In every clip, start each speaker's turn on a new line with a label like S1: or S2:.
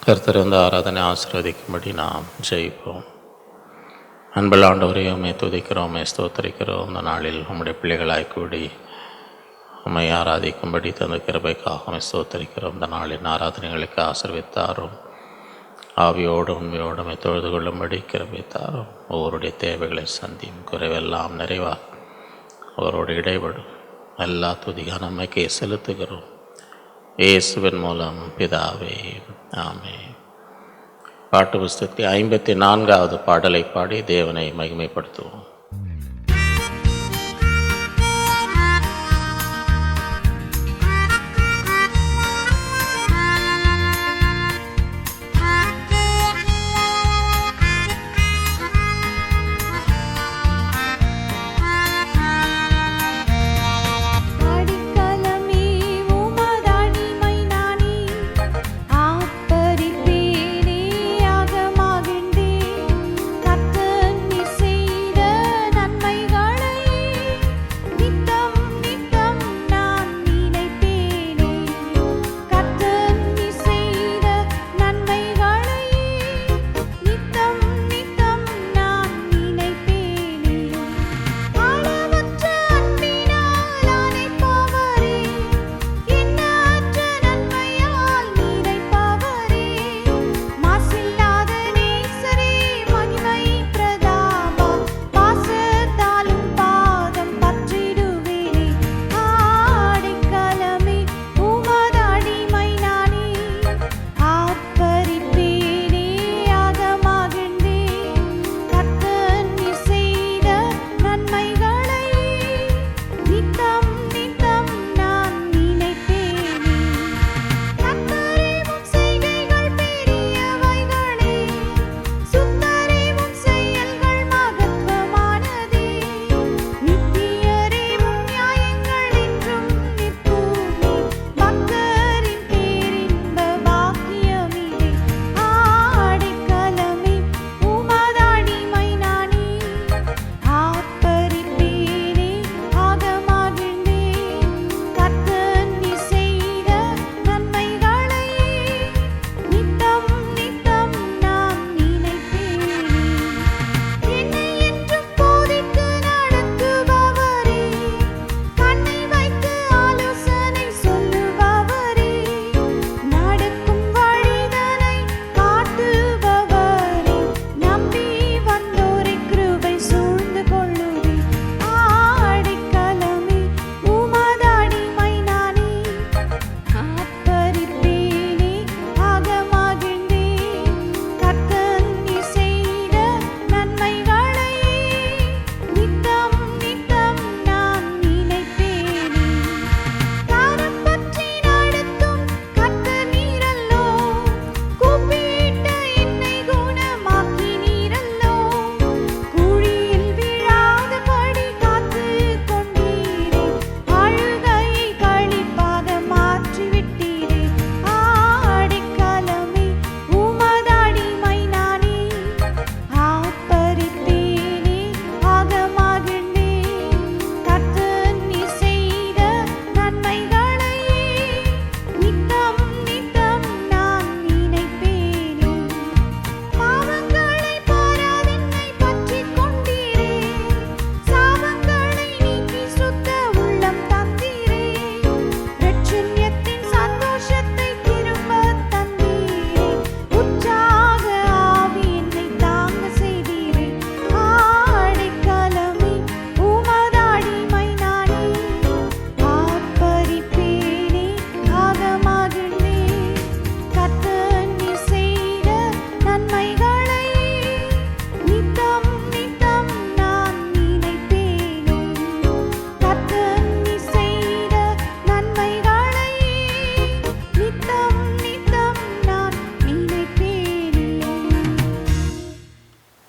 S1: கர்த்தர் வந்து ஆராதனை ஆசீர்வதிக்கும்படி நாம் ஜெயிப்போம். அன்புள்ள ஆண்டவரே, உம்மை துதிக்கிறோம், உம்மை ஸ்தோத்தரிக்கிறோம். இந்த நாளில் உம்முடைய பிள்ளைகளாய் கூடி உம்மை ஆராதிக்கும்படி தந்த கிருபைக்காக உம்மை ஸ்தோத்தரிக்கிறோம். இந்த நாளின் ஆராதனைகளுக்கு ஆசீர்வதித்தாரும், ஆவியோடு உண்மையோடு உம்மை தொழுது கொள்ளும்படி கிருபைத்தாரும். ஒவ்வொருடைய தேவைகளை சந்தியும், குறைவெல்லாம் நிறைவாக அவரோடு இடைபடும். எல்லா துதிக நம்மைக்கே செலுத்துகிறோம், இயேசுவின் மூலம் பிதாவே, ஆமென். பாட்டு புஸ்தகத்தில் 54வது பாடலை பாடி தேவனை மகிமைப்படுத்துவோம்.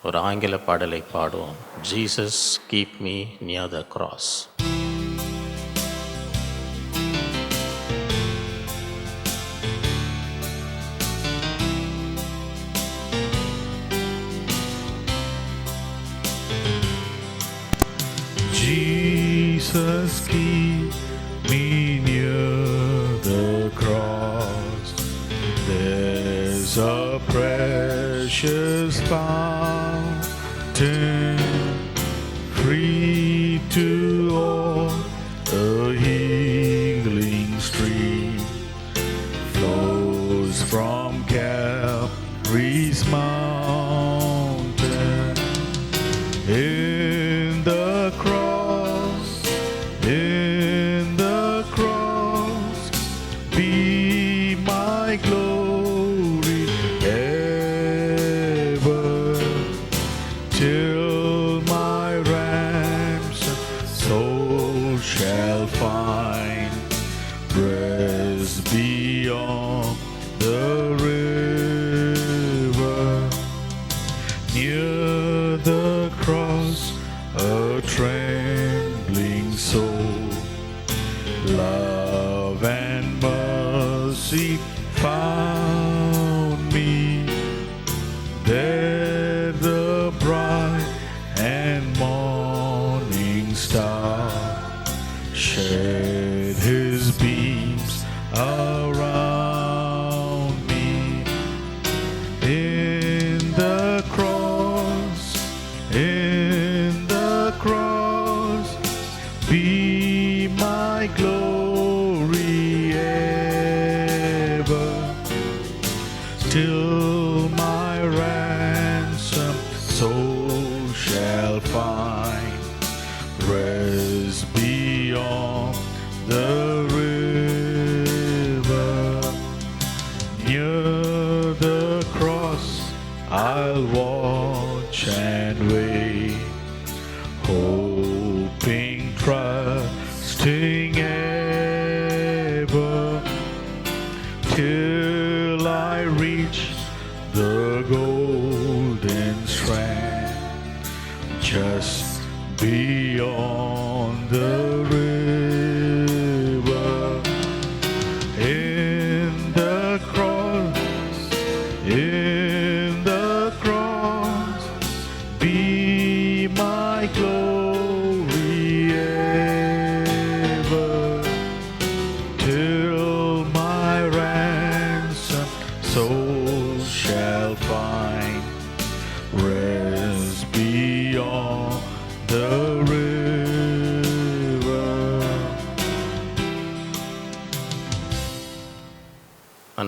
S1: ஒரு ஆங்கில பாடலை பாடுவோம். Jesus keep me near the cross.
S2: Jesus keep me near the cross. There's a fountain, free to all, a healing stream flows from Calvary's mountain. In the cross, be my glory ever, till my ransom soul shall find rest beyond the river. Near the cross, a trembling soul, love and mercy found me. There the bright and morning star shed his beams around me. In the cross, be my glory ever, till my ransom soul shall find rest beyond the river. Near the cross I'll watch and wait, hoping, trusting ever, till I reach the golden strand, just beyond the river. In the cross, be my glory ever, till my ransom soul shall find rest beyond the river.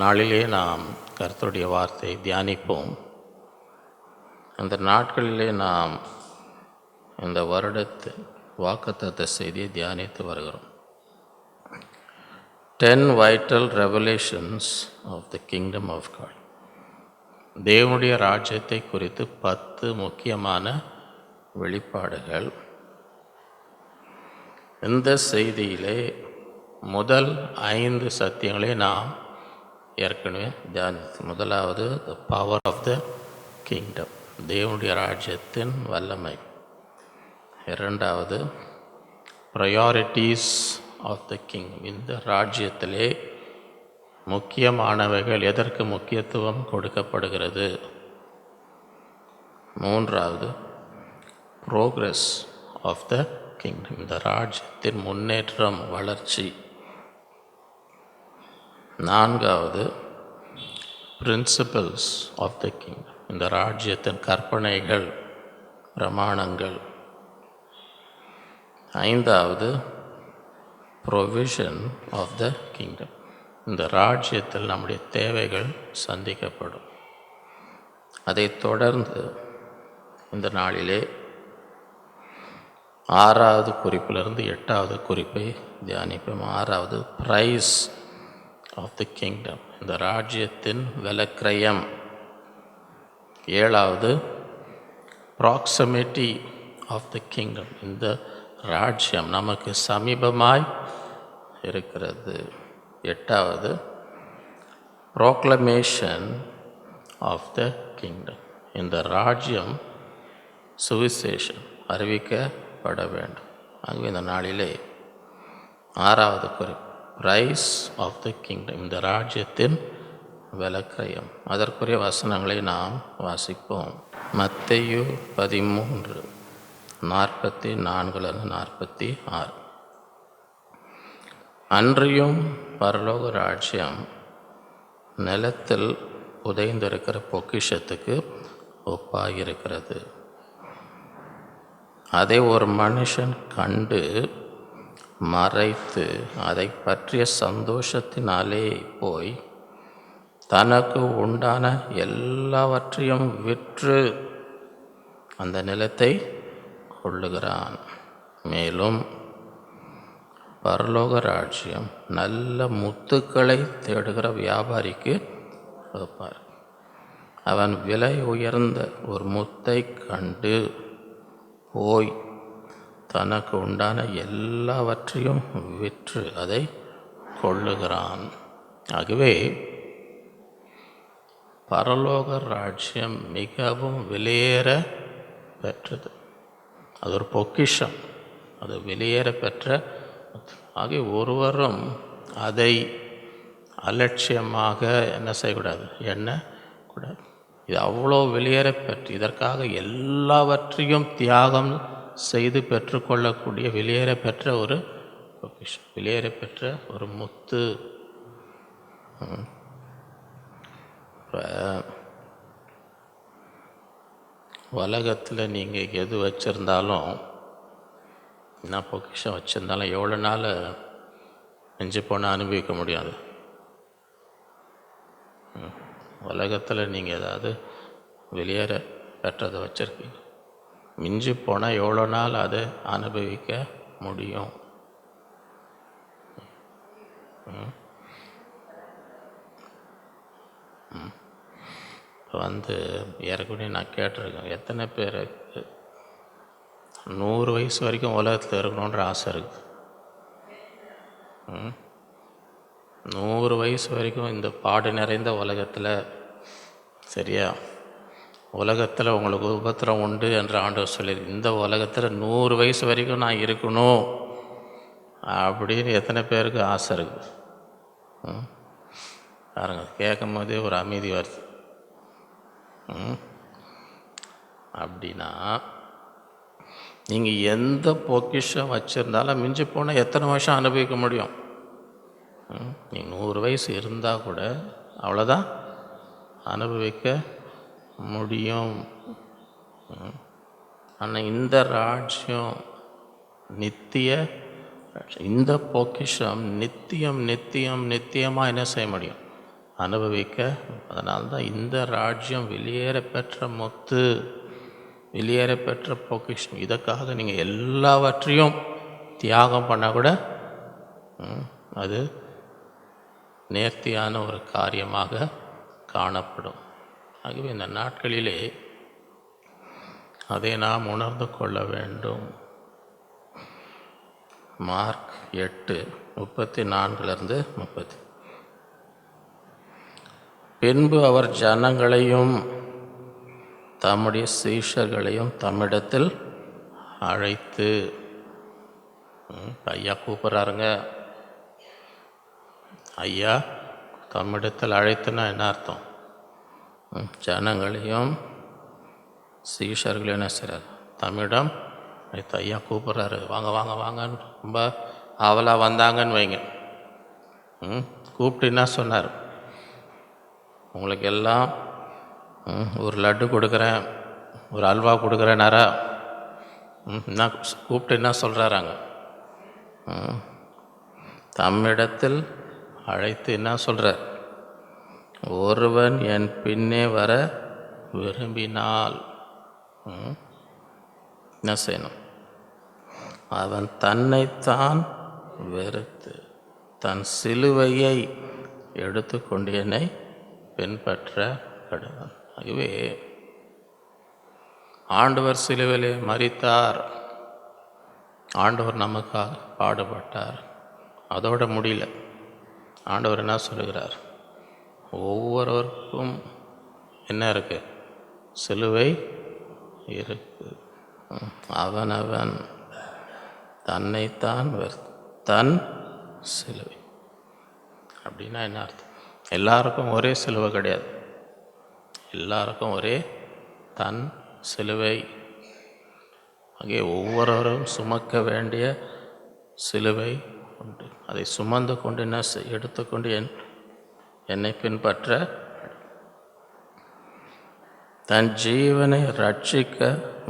S1: நாளிலே நாம் கர்த்தருடைய வார்த்தை தியானிப்போம். அந்த நாட்களிலே நாம் இந்த வருடத்தின் வாக்குத்தத்த செய்தியை தியானித்து வருகிறோம். 10 vital revelations of the kingdom of God. தேவனுடைய ராஜ்யத்தை குறித்து 10 முக்கியமான வெளிப்பாடுகள். இந்த செய்தியிலே முதல் 5 சத்தியங்களை நாம் ஏற்கனவே தியானித்து. முதலாவது the power of the kingdom, தேவனுடைய ராஜ்யத்தின் வல்லமை. இரண்டாவது priorities of the kingdom, இந்த ராஜ்யத்திலே முக்கியமானவைகள் எதற்கு முக்கியத்துவம் கொடுக்கப்படுகிறது. மூன்றாவது progress of the kingdom, இந்த ராஜ்யத்தின் முன்னேற்றம், வளர்ச்சி. நான்காவது principles of the kingdom, இந்த ராஜ்யத்தின் கற்பனைகள், பிரமாணங்கள். ஐந்தாவது provision of the kingdom, இந்த ராஜ்யத்தில் நம்முடைய தேவைகள் சந்திக்கப்படும். அதைத் தொடர்ந்து இந்த நாளிலே 6வது குறிப்பிலிருந்து 8வது குறிப்பை தியானிப்போம். 6வது பிரைஸ் ஆஃப் தி கிங்டம், இந்த ராஜ்யத்தின் விலக்கிரயம். 7வது ப்ராக்சிமிட்டி ஆஃப் தி கிங்டம், இந்த ராஜ்யம் நமக்கு சமீபமாய் இருக்கிறது. 8வது ப்ரோக்ளமேஷன் ஆஃப் த கிங்டம், இந்த ராஜ்யம் சுவிசேஷம் அறிவிக்கப்பட வேண்டும். ஆகவே இந்த நாளிலே 6வது குறிப்பு பிரைஸ் ஆஃப் த கிங்டம், இந்த ராஜ்யத்தின் விலக்கிரயம். அதற்குரிய வசனங்களை நாம் வாசிப்போம். மத்தேயு 13:44-46. அன்றியும் பரலோக ராஜ்யம் நிலத்தில் புதைந்திருக்கிற பொக்கிஷத்துக்கு ஒப்பாயிருக்கிறது. அதை ஒரு மனுஷன் கண்டு மறைத்து அதை பற்றிய சந்தோஷத்தினாலே போய் தனக்கு உண்டான எல்லாவற்றையும் விற்று அந்த நிலத்தை கொள்ளுகிறான். மேலும் பரலோக ராஜ்யம் நல்ல முத்துக்களை தேடுகிற வியாபாரிக்கு கொடுப்பார். அவன் விலை உயர்ந்த ஒரு முத்தை கண்டு போய் தனக்கு உண்டான எல்லாவற்றையும் விற்று அதை கொள்ளுகிறான். ஆகவே பரலோக ராஜ்யம் மிகவும் விலையேற பெற்றது. அது ஒரு பொக்கிஷம், அது விலையேற பெற்ற. ஆகிய ஒருவரும் அதை அலட்சியமாக என்ன செய்யக்கூடாது, எண்ணக்கூடாது. இது அவ்வளோ வெளியேற பெற்று, இதற்காக எல்லாவற்றையும் தியாகம் செய்து பெற்றுக்கொள்ளக்கூடிய வெளியேற பெற்ற ஒரு பொக்கிஷம், வெளியேற பெற்ற ஒரு முத்து. இப்போ உலகத்தில் நீங்கள் எது வச்சுருந்தாலும், என்ன பொக்கிஷம் வச்சுருந்தாலும் எவ்வளோ நாள் நெஞ்சு போனால் அனுபவிக்க முடியாது. உலகத்தில் நீங்கள் ஏதாவது வெளியேற பெற்றதை வச்சுருக்கீங்க, மிஞ்சி போனால் எவ்வளோ நாள் அதை அனுபவிக்க முடியும்? இப்போ ஏற்கனவே நான் கேட்டிருக்கேன், எத்தனை பேருக்கு 100 வயசு வரைக்கும் உலகத்தில் இருக்கணுன்ற ஆசை இருக்குது? 100 வயசு வரைக்கும் இந்த பாடு நிறைந்த உலகத்தில், சரியா, உலகத்தில் உங்களுக்கு உபத்திரம் உண்டு என்று ஆண்டவர் சொல்லியிருக்கு. இந்த உலகத்தில் 100 வயசு வரைக்கும் நான் இருக்கணும் அப்படின்னு எத்தனை பேருக்கு ஆசை இருக்குது? பாருங்க, கேட்கும் போதே ஒரு அமைதி வருது. அப்படின்னா நீங்கள் எந்த பொக்கிஷம் வச்சுருந்தாலும் மிஞ்சி போனால் எத்தனை வருஷம் அனுபவிக்க முடியும்? நீங்கள் 100 வயசு இருந்தால் கூட அவ்வளோதான் அனுபவிக்க முடியும். ஆனால் இந்த ராஜ்யம் நித்திய, இந்த பொக்கிஷம் நித்தியம் நித்தியம் நித்தியமாக என்ன செய்ய முடியும்? அனுபவிக்க. அதனால்தான் இந்த ராஜ்யம் வெளியேற பெற்ற முத்து, வெளியேற பெற்ற பொக்கிஷம். இதற்காக நீங்கள் எல்லாவற்றையும் தியாகம் பண்ணால் கூட அது நேர்த்தியான ஒரு காரியமாக காணப்படும். ஆகவே இந்த நாட்களிலே அதை நாம் உணர்ந்து கொள்ள வேண்டும். மார்க் 8:34-30. பின்பு அவர் ஜனங்களையும் தம்முடைய சீஷர்களையும் தம்மிடத்தில் அழைத்து, ஐயா கூப்பிட்றாருங்க, ஐயா தம்மிடத்தில் அழைத்துனா என்ன அர்த்தம்? ஜனங்களையும் சீஷர்களையும் என்ன செய்கிறார்? தம்மிடம் அழைத்து. ஐயா கூப்பிட்றாரு, வாங்க வாங்க வாங்கன்னு ரொம்ப ஆவலாக வந்தாங்கன்னு வைங்க. கூப்பிட்டு என்ன சொன்னார்? உங்களுக்கு எல்லாம் ஒரு லட்டு கொடுக்குறேன், ஒரு அல்வா கொடுக்குறேனாரா? என்ன கூப்பிட்டு என்ன சொல்கிறாராங்க? தம்மிடத்தில் அழைத்து என்ன சொல்கிறார்? ஒருவன் என் பின்னே வர விரும்பினால் என்ன செய்யணும்? அவன் தன்னைத்தான் வெறுத்து தன் சிலுவையை எடுத்துக்கொண்டு என்னை பின்பற்ற கடவன். ஆகவே ஆண்டவர் சிலுவையிலே மரித்தார், ஆண்டவர் நமக்காக பாடுபட்டார். அதோட முடியல. ஆண்டவர் என்ன சொல்லுகிறார்? ஒவ்வொருவருக்கும் என்ன இருக்கு? சிலுவை இருக்கு. அவனவன் தன்னைத்தான் தன் சிலுவை. அப்படின்னா என்ன அர்த்தம்? எல்லாருக்கும் ஒரே சிலுவை கிடையாது. எல்லாருக்கும் ஒரே தன் சிலுவை. அங்கே ஒவ்வொருவரும் சுமக்க வேண்டிய சிலுவை உண்டு. அதை சுமந்து கொண்டு என்ன எடுத்துக்கொண்டு என்னை பின்பற்ற. தன் ஜீவனை ரட்சிக்க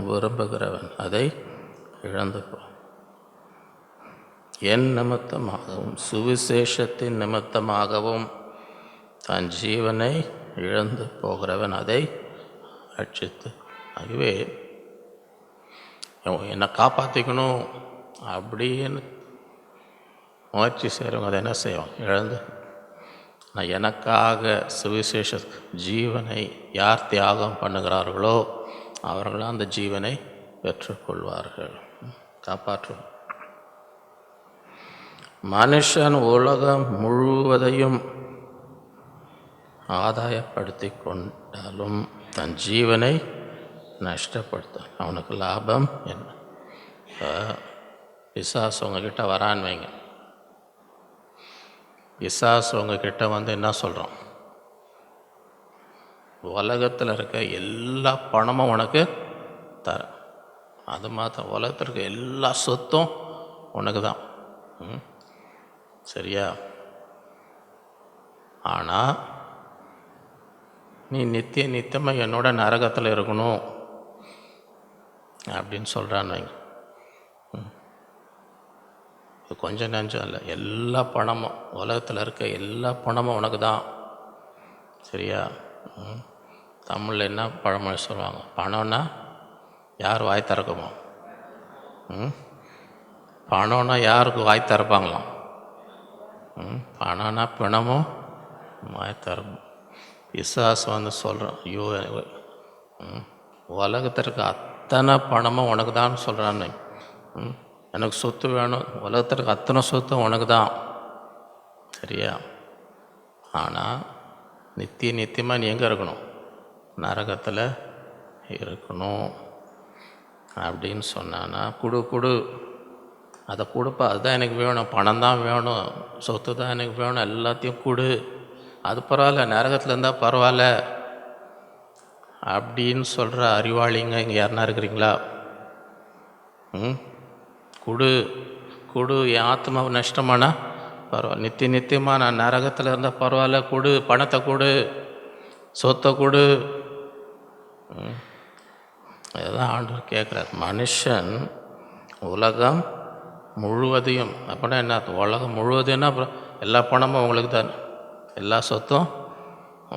S1: விரும்புகிறவன் அதை இழந்து போ. என் நிமித்தமாகவும் சுவிசேஷத்தின் நிமித்தமாகவும் தன் ஜீவனை இழந்து போகிறவன் அதை ரட்சித்து. ஆகவே என்னை காப்பாற்றிக்கணும் அப்படின்னு முயற்சி செய்கிறவங்க அதை என்ன செய்வோம்? இழந்து. நான் எனக்காக சுவிசேஷ ஜீவனை யார் தியாகம் பண்ணுகிறார்களோ அவர்களாம் அந்த ஜீவனை பெற்றுக்கொள்வார்கள். காப்பாற்றும். மனுஷன் உலகம் முழுவதையும் ஆதாயப்படுத்தி கொண்டாலும் தன் ஜீவனை நஷ்டப்படுத்த அவனுக்கு லாபம் என்ன? பிசாசு உங்ககிட்ட வரான்னு வைங்க. பிசாசு உங்ககிட்ட வந்து என்ன சொல்கிறோம்? உலகத்தில் இருக்க எல்லா பணமும் உனக்கு தர, அது மாத்திரம் உலகத்தில் இருக்க எல்லா சொத்தும் உனக்கு தான். சரியா? ஆனால் நீ நித்தியமாக என்னோட நரகத்தில் இருக்கணும் அப்படின்னு சொல்கிறான்னு வைங்க. இது கொஞ்சம் நெஞ்சம் இல்லை, எல்லா பணமும் உலகத்தில் இருக்க எல்லா பணமும் உனக்கு தான். சரியா? தமிழில் என்ன பழமொழி சொல்லுவாங்க? பணம்னா யார் வாய் திறக்குமோ? பணம்னா யாருக்கு வாய் திறப்பாங்களாம்? பணம்னா பிணமும் வாய் திறக்கும். பிசாசு வந்து சொல்கிறான், ஐயோ உலகத்திற்கு அத்தனை பணமும் உனக்கு தான் சொல்கிறான்னு. எனக்கு சொத்து வேணும், உலகத்திற்கு அத்தனை சொத்தும் உனக்கு தான். சரியா? ஆனால் நித்தியமாக நீ எங்கே இருக்கணும்? நரகத்தில் இருக்கணும் அப்படின்னு சொன்னான்னா, கொடு அதை கொடுப்பா, அதுதான் எனக்கு வேணும், பணம் தான் வேணும், சொத்து தான் எனக்கு வேணும், எல்லாத்தையும் கொடு, அது பரவாயில்ல, நரகத்தில் இருந்தால் பரவாயில்ல அப்படின்னு சொல்கிற அறிவாளிங்க இங்கே யாருன்னா இருக்கிறீங்களா? கொடு என் ஆத்மாவை நஷ்டமானா பரவாயில்ல, நித்தியமாக நான் நரகத்தில் இருந்தால் பரவாயில்ல, கொடு, பணத்தை கொடு, சொத்தை கொடு. அதுதான் ஆண்டவர் கேட்குறார். மனுஷன் உலகம் முழுவதையும், அப்படின்னா என்ன? உலகம் முழுவதுன்னா அப்புறம் எல்லா பணமும் உங்களுக்கு தான், எல்லா சொத்தும்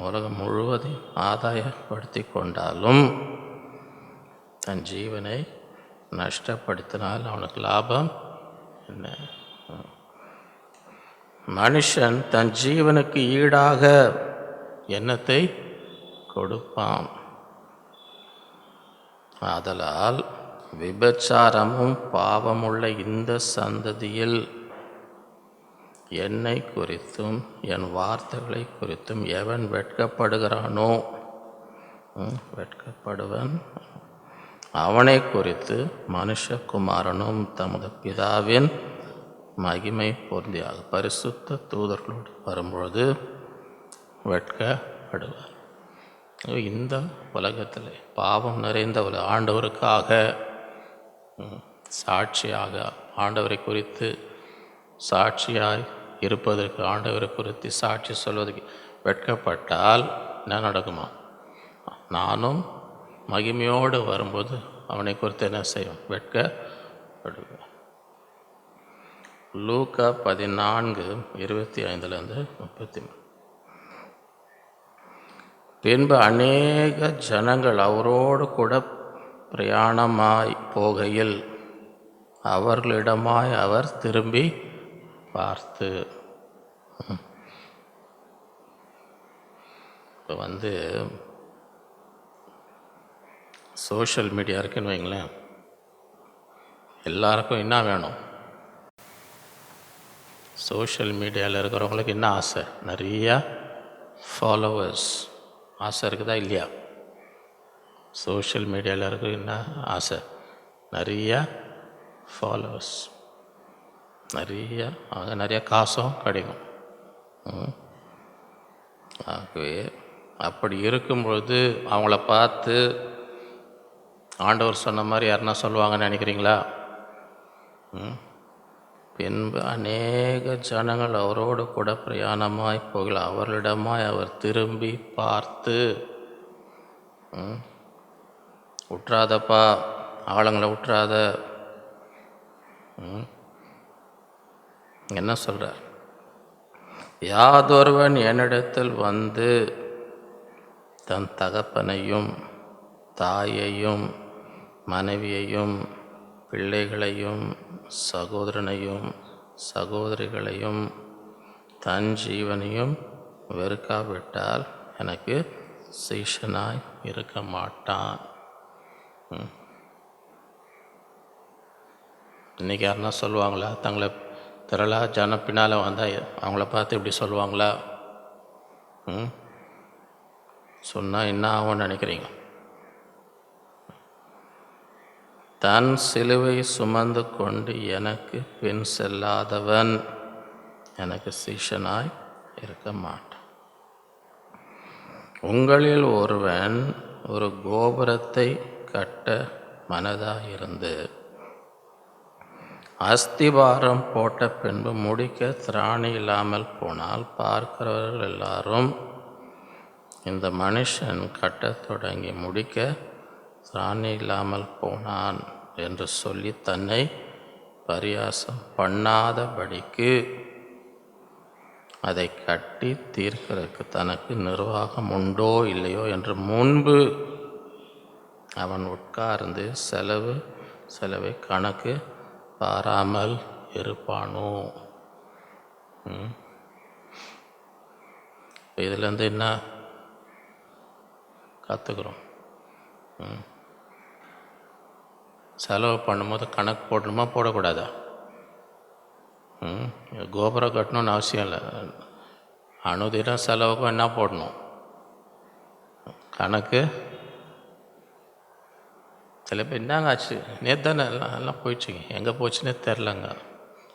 S1: உலகம் முழுவதையும் ஆதாயப்படுத்தி கொண்டாலும் தன் ஜீவனை நஷ்டப்படுத்தினால் அவனுக்கு லாபம் என்ன? மனுஷன் தன் ஜீவனுக்கு ஈடாக எண்ணத்தை கொடுப்பான். ஆதலால் விபச்சாரமும் பாவமுள்ள இந்த சந்ததியில் என்னை குறித்தும் என் வார்த்தைகளை குறித்தும் எவன் வெட்கப்படுகிறானோ, வெட்கப்படுவன் அவனை குறித்து மனுஷகுமாரனும் தமது பிதாவின் மகிமை பொருந்தியாக பரிசுத்த தூதர்களோடு வரும்பொழுது வெட்கப்படுவார். இந்த உலகத்தில் பாவம் நிறைந்த ஒரு ஆண்டவருக்காக சாட்சியாக, ஆண்டவரை குறித்து சாட்சியாய் இருப்பதற்கு, ஆண்டவரை குறித்து சாட்சி சொல்வதற்கு வெட்கப்பட்டால் என்ன நடக்குமா? நானும் மகிமையோடு வரும்போது அவனை குறித்து என்ன செய்யும்? வெட்கப்படுவேன். லூக்கா 14:25-33. பின்பு அநேக ஜனங்கள் அவரோடு கூட பிரயாணமாய் போகையில் அவர்களிடமாய் அவர் திரும்பி பார்த்து, இப்போ சோஷியல் மீடியா இருக்குன்னு வைங்களேன், எல்லாருக்கும் என்ன வேணும்? சோஷியல் மீடியாவில் இருக்கிறவங்களுக்கு என்ன ஆசை? நிறையா ஃபாலோவர்ஸ். ஆசை இருக்குதா இல்லையா? சோஷியல் மீடியாவில் இருக்க என்ன ஆசை? நிறையா ஃபாலோவர்ஸ், நிறைய காசும் கிடைக்கும். ஆகவே அப்படி இருக்கும்பொழுது அவங்கள பார்த்து ஆண்டவர் சொன்ன மாதிரி யாருன்னா சொல்லுவாங்கன்னு நினைக்கிறீங்களா? பின்பு அநேக ஜனங்கள் அவரோடு கூட பிரயாணமாய் போகல அவர்களிடமாய் அவர் திரும்பி பார்த்து விட்றாதப்பா, ஆளுங்களை விட்றாத. என்ன சொல்கிறார்? யாதொருவன் என்னிடத்தில் வந்து தன் தகப்பனையும் தாயையும் மனைவியையும் பிள்ளைகளையும் சகோதரனையும் சகோதரிகளையும் தன் ஜீவனையும் வெறுக்காவிட்டால் எனக்கு சீஷனாய் இருக்க மாட்டான். இன்றைக்கி யாருன்னா சொல்லுவாங்களா? தங்களை திரளாக ஜன பின்னால் வந்தால் அவங்கள பார்த்து இப்படி சொல்லுவாங்களா? சொன்னால் என்ன ஆகும்னு நினைக்கிறீங்க? தன் சிலுவை சுமந்து கொண்டு எனக்கு பின் செல்லாதவன் எனக்கு சீஷனாய் இருக்க மாட்டான். உங்களில் ஒருவன் ஒரு கோபுரத்தை கட்ட மனதாக இருந்து அஸ்திபாரம் போட்ட பின்பு முடிக்க திராணி இல்லாமல் போனால் பார்க்கிறவர்கள் எல்லாரும் இந்த மனுஷன் கட்டத் தொடங்கி முடிக்க திராணி இல்லாமல் போனான் என்று சொல்லி தன்னை பரியாசம் பண்ணாதபடிக்கு அதை கட்டி தீர்க்கிறதுக்கு தனக்கு நிர்வாகம் உண்டோ இல்லையோ என்று முன்பு அவன் உட்கார்ந்து செலவை கணக்கு பாராமல் இருப்பானோ? இதுலேருந்து என்ன கற்றுக்குறோம்? செலவு பண்ணும்போது கணக்கு போடணுமா போடக்கூடாதா? கோபுரம் கட்டணும்னு அவசியம் இல்லை. அனுதினம் செலவுக்கும் என்ன போடணும்? கணக்கு. சில பேர் என்னங்க ஆச்சு, நேற்று தானே எல்லாம் போயிடுச்சுங்க, எங்கே போச்சுன்னே தெரிலங்க.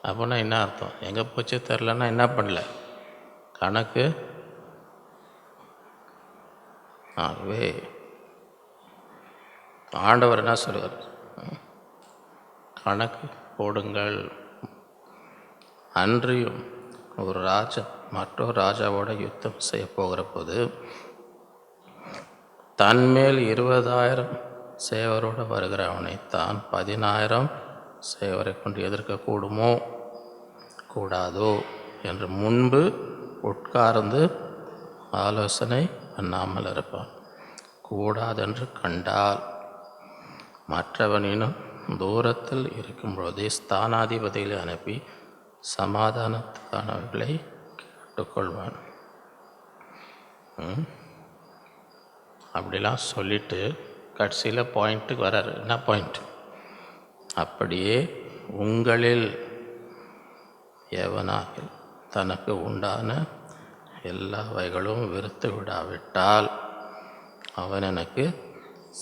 S1: அப்போனா என்ன அர்த்தம்? எங்கே போச்சே தெரிலன்னா என்ன பண்ணல? கணக்கு. ஆகவே ஆண்டவர் என்ன சொல்லுவார்? கணக்கு போடுங்கள். அன்றியும் ஒரு ராஜா மற்றொரு ராஜாவோட யுத்தம் செய்ய போகிற போது தன்மேல் 20,000 சேவரோடு வருகிற அவனை தான் 10,000 சேவரை கொண்டு எதிர்க்கக்கூடுமோ கூடாதோ என்று முன்பு உட்கார்ந்து ஆலோசனை பண்ணாமல் இருப்பான். கூடாதென்று கண்டால் மற்றவனினும் தூரத்தில் இருக்கும்பொழுதே ஸ்தானாதிபதிகளை அனுப்பி சமாதானத்துக்கானவர்களை கேட்டுக்கொள்வான். அப்படிலாம் சொல்லிட்டு கடைசியில் பாயிண்ட்டுக்கு வர்றாரு. என்ன பாயிண்ட்? அப்படியே உங்களில் எவனாக தனக்கு உண்டான எல்லா வகைகளும் வெறுத்து விடாவிட்டால் அவன் எனக்கு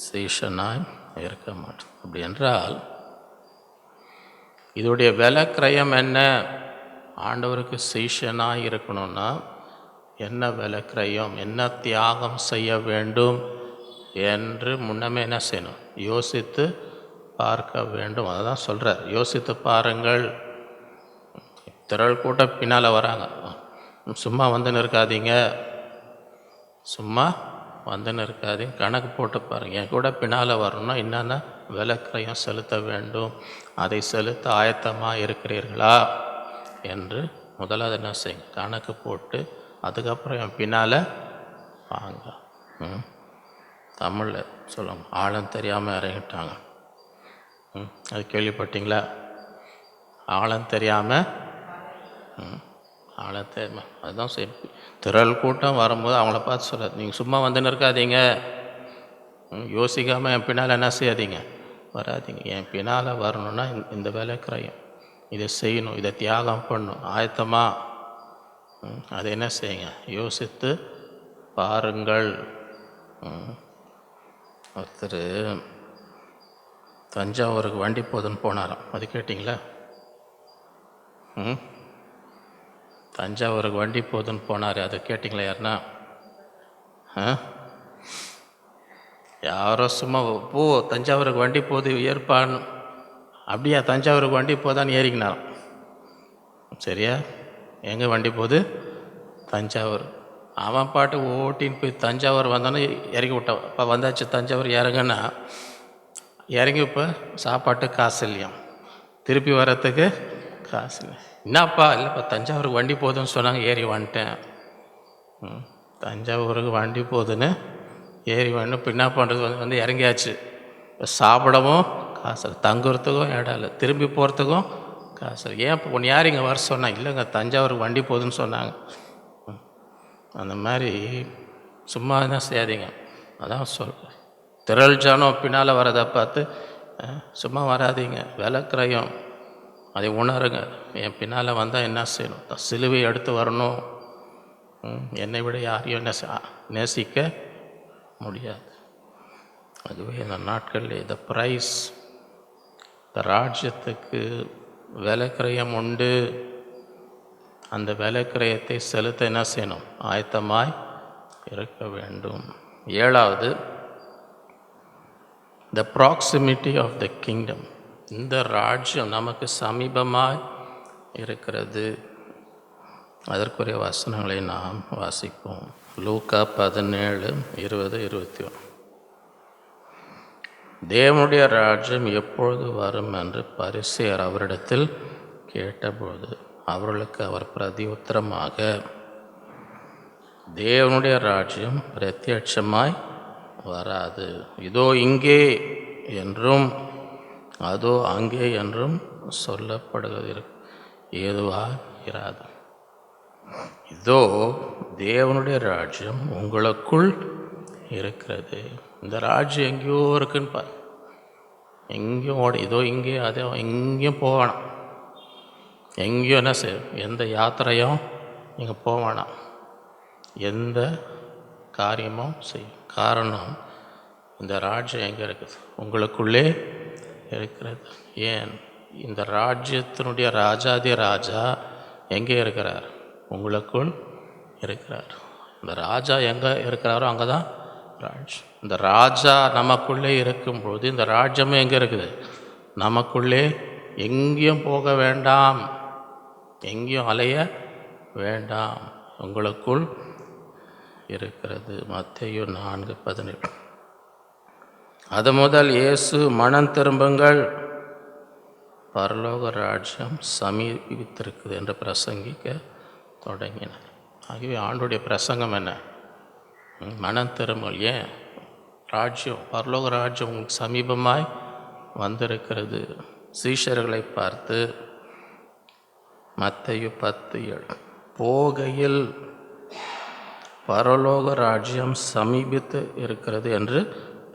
S1: சீஷனாய் இருக்க மாட்டான். அப்படி என்றால் இதோடைய விலை கிரயம் என்ன? ஆண்டவருக்கு சீஷனாக இருக்கணும்னா என்ன விலை கிரயம், என்ன தியாகம் செய்ய வேண்டும் என்று முன்னமே என்ன செய்யணும்? யோசித்து பார்க்க வேண்டும். அதை தான் சொல்கிறார், யோசித்து பாருங்கள். திரள் கூட்டம் பின்னால் வராங்க, சும்மா வந்துன்னு இருக்காதீங்க, சும்மா வந்துன்னு இருக்காதீங்க, கணக்கு போட்டு பாருங்கள். என் கூட பின்னால் வரணும்னா என்னென்ன விலைக்கிரயம் செலுத்த வேண்டும், அதை செலுத்த ஆயத்தமாக இருக்கிறீர்களா என்று முதலாவது என்ன செய்யுங்க? கணக்கு போட்டு அதுக்கப்புறம் என் பின்னால் வாங்க. தமிழில் சொல்லுவாங்க, ஆழம் தெரியாமல் இறங்கிட்டாங்க. அது கேள்விப்பட்டீங்களா? ஆழம் தெரியாமல் அதுதான் சரி. திரள் கூட்டம் வரும்போது அவங்கள பார்த்து சொல்கிறார், நீங்கள் சும்மா வந்துன்னு இருக்காதீங்க, யோசிக்காமல் என் பின்னால் என்ன செய்யாதீங்க, வராதிங்க. என் பின்னால் வரணுன்னா இந்த வேலை கிரயம், இதை செய்யணும், இதை தியாகம் பண்ணணும், ஆயத்தமாக அதை என்ன செய்யுங்க? யோசித்து பாருங்கள். ஒருத்தர் தஞ்சாவூருக்கு வண்டி போதுன்னு போனாராம், அது கேட்டிங்களா? தஞ்சாவூருக்கு வண்டி போதுன்னு போனார், அதை கேட்டிங்களா? யாருன்னா யாரோ சும்மா போ தஞ்சாவூருக்கு வண்டி போகுது ஏற்பான்னு, அப்படியா தஞ்சாவூருக்கு வண்டி போதான்னு ஏறிக்கினாராம். சரியா? எங்கே வண்டி போகுது? தஞ்சாவூர். அவன் பாட்டு ஓட்டின்னு போய் தஞ்சாவூர் வந்தானே இறக்கி விட்டான். இப்போ வந்தாச்சு தஞ்சாவூர் இறங்குன்னா இறங்கி இப்போ சாப்பாட்டுக்கு காசு இல்லையாம், திருப்பி வர்றதுக்கு காசு இல்லை. என்னப்பா இல்லைப்பா தஞ்சாவூருக்கு வண்டி போகுதுன்னு சொன்னாங்க, ஏறி வந்துட்டேன். தஞ்சாவூருக்கு வண்டி போகுதுன்னு ஏறி வந்து இப்போ என்ன பண்ணுறது, வந்து இறங்கியாச்சு. இப்போ சாப்பிடவும் காசு இல்லை, தங்குறதுக்கும் இடம் இல்லை, திரும்பி போகிறதுக்கும் காசு இல்லை. ஏன் இப்போ ஒன்று யார் இங்கே வர சொன்னாங்க? இல்லைங்க தஞ்சாவூருக்கு வண்டி போகுதுன்னு சொன்னாங்க. அந்த மாதிரி சும்மா தான் செய்யாதீங்க. அதான் சொல்கிறேன், திரள் ஜனம் பின்னால் வரதை பார்த்து சும்மா வராதிங்க. விளக்குறையும் அதை உணருங்க. என் பின்னால் வந்தால் என்ன செய்யணும்? சிலுவை எடுத்து வரணும். என்னை விட யாரையும் நேசிக்க முடியாது. அதுவே இந்த நாட்களில் இந்த ப்ரைஸ், இந்த ராஜ்யத்துக்கு விலைக்கிரயம் உண்டு. அந்த விலைக்கிரயத்தை செலுத்த என்ன செய்யணும்? ஆயத்தமாய் இருக்க வேண்டும். 7வது, த ப்ராக்சிமிட்டி ஆஃப் த கிங்டம். இந்த ராஜ்யம் நமக்கு சமீபமாய் இருக்கிறது. அதற்குரிய வசனங்களை நாம் வாசிப்போம். லூக்கா 17:20-21. தேவனுடைய ராஜ்யம் எப்பொழுது வரும் என்று பரிசேயர் அவரிடத்தில் கேட்டபோது அவர்களுக்கு அவர் பிரதியுத்தரமாக, தேவனுடைய ராஜ்யம் பிரத்யட்சமாய் வராது, இதோ இங்கே என்றும் அதோ அங்கே என்றும் சொல்லப்படுகிறது ஏதுவாக இராது. இதோ தேவனுடைய ராஜ்யம் உங்களுக்குள் இருக்கிறது. இந்த ராஜ்யம் எங்கேயோ இருக்குன்னு பாரு, எங்கேயும் இதோ இங்கே அதோ எங்கேயும் போவேணாம். எங்கேயும் என்ன செய்யும், எந்த யாத்திரையும் நீங்கள் போவேணாம், எந்த காரியமும் செய்யும். காரணம், இந்த ராஜ்யம் எங்கே இருக்குது? உங்களுக்குள்ளே இருக்கிறது. ஏன்? இந்த ராஜ்யத்தினுடைய ராஜாதி ராஜா எங்கே இருக்கிறார்? உங்களுக்குள் இருக்கிறார். இந்த ராஜா எங்கே இருக்கிறாரோ அங்கே தான் ராஜ்யம். இந்த ராஜா நமக்குள்ளே இருக்கும்பொழுது இந்த ராஜ்யமும் எங்கே இருக்குது? நமக்குள்ளே. எங்கேயும் போக வேண்டாம், எங்கேயும் அலைய வேண்டாம், உங்களுக்குள் இருக்கிறது. மத்தேயு 4:17. அது முதல் இயேசு மனம் திரும்புங்கள், பரலோக ராஜ்யம் சமீபித்திருக்குது என்று பிரசங்கிக்க தொடங்கினார். ஆகவே ஆண்டுடைய பிரசங்கம் என்ன? மனம் திரும்பல். ஏன்? ராஜ்யம், பரலோக ராஜ்யம் உங்களுக்கு சமீபமாய் வந்திருக்கிறது. சீஷர்களை பார்த்து மத்தேயு 10:7, போகையில் பரலோக ராஜ்யம் சமீபித்து இருக்கிறது என்று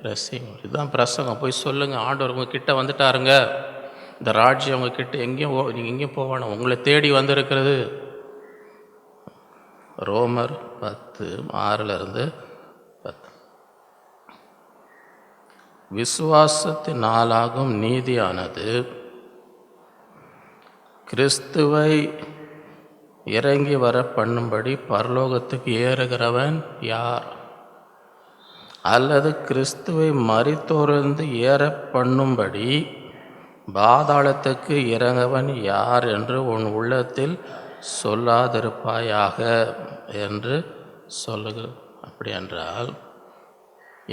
S1: பிரசங்கம். இதுதான் பிரசங்கம். போய் சொல்லுங்கள், ஆண்டவர் உங்கள் கிட்ட வந்துட்டாருங்க, இந்த ராஜ்யம் உங்கள் கிட்ட எங்கேயும் நீங்கள் எங்கேயும் போகணும், உங்களை தேடி வந்திருக்கிறது. ரோமர் 10:6-10. விசுவாசத்தினாலாகும் நீதியானது கிறிஸ்துவை இறங்கி வர பண்ணும்படி பரலோகத்துக்கு ஏறுகிறவன் யார்? அல்லது கிறிஸ்துவை மரித்தோரிலிருந்து ஏற பண்ணும்படி பாதாளத்துக்கு இறங்கவன் யார் என்று உன் உள்ளத்தில் சொல்லாதிருப்பாயாக என்று சொல்லுங்கள். அப்படி என்றால்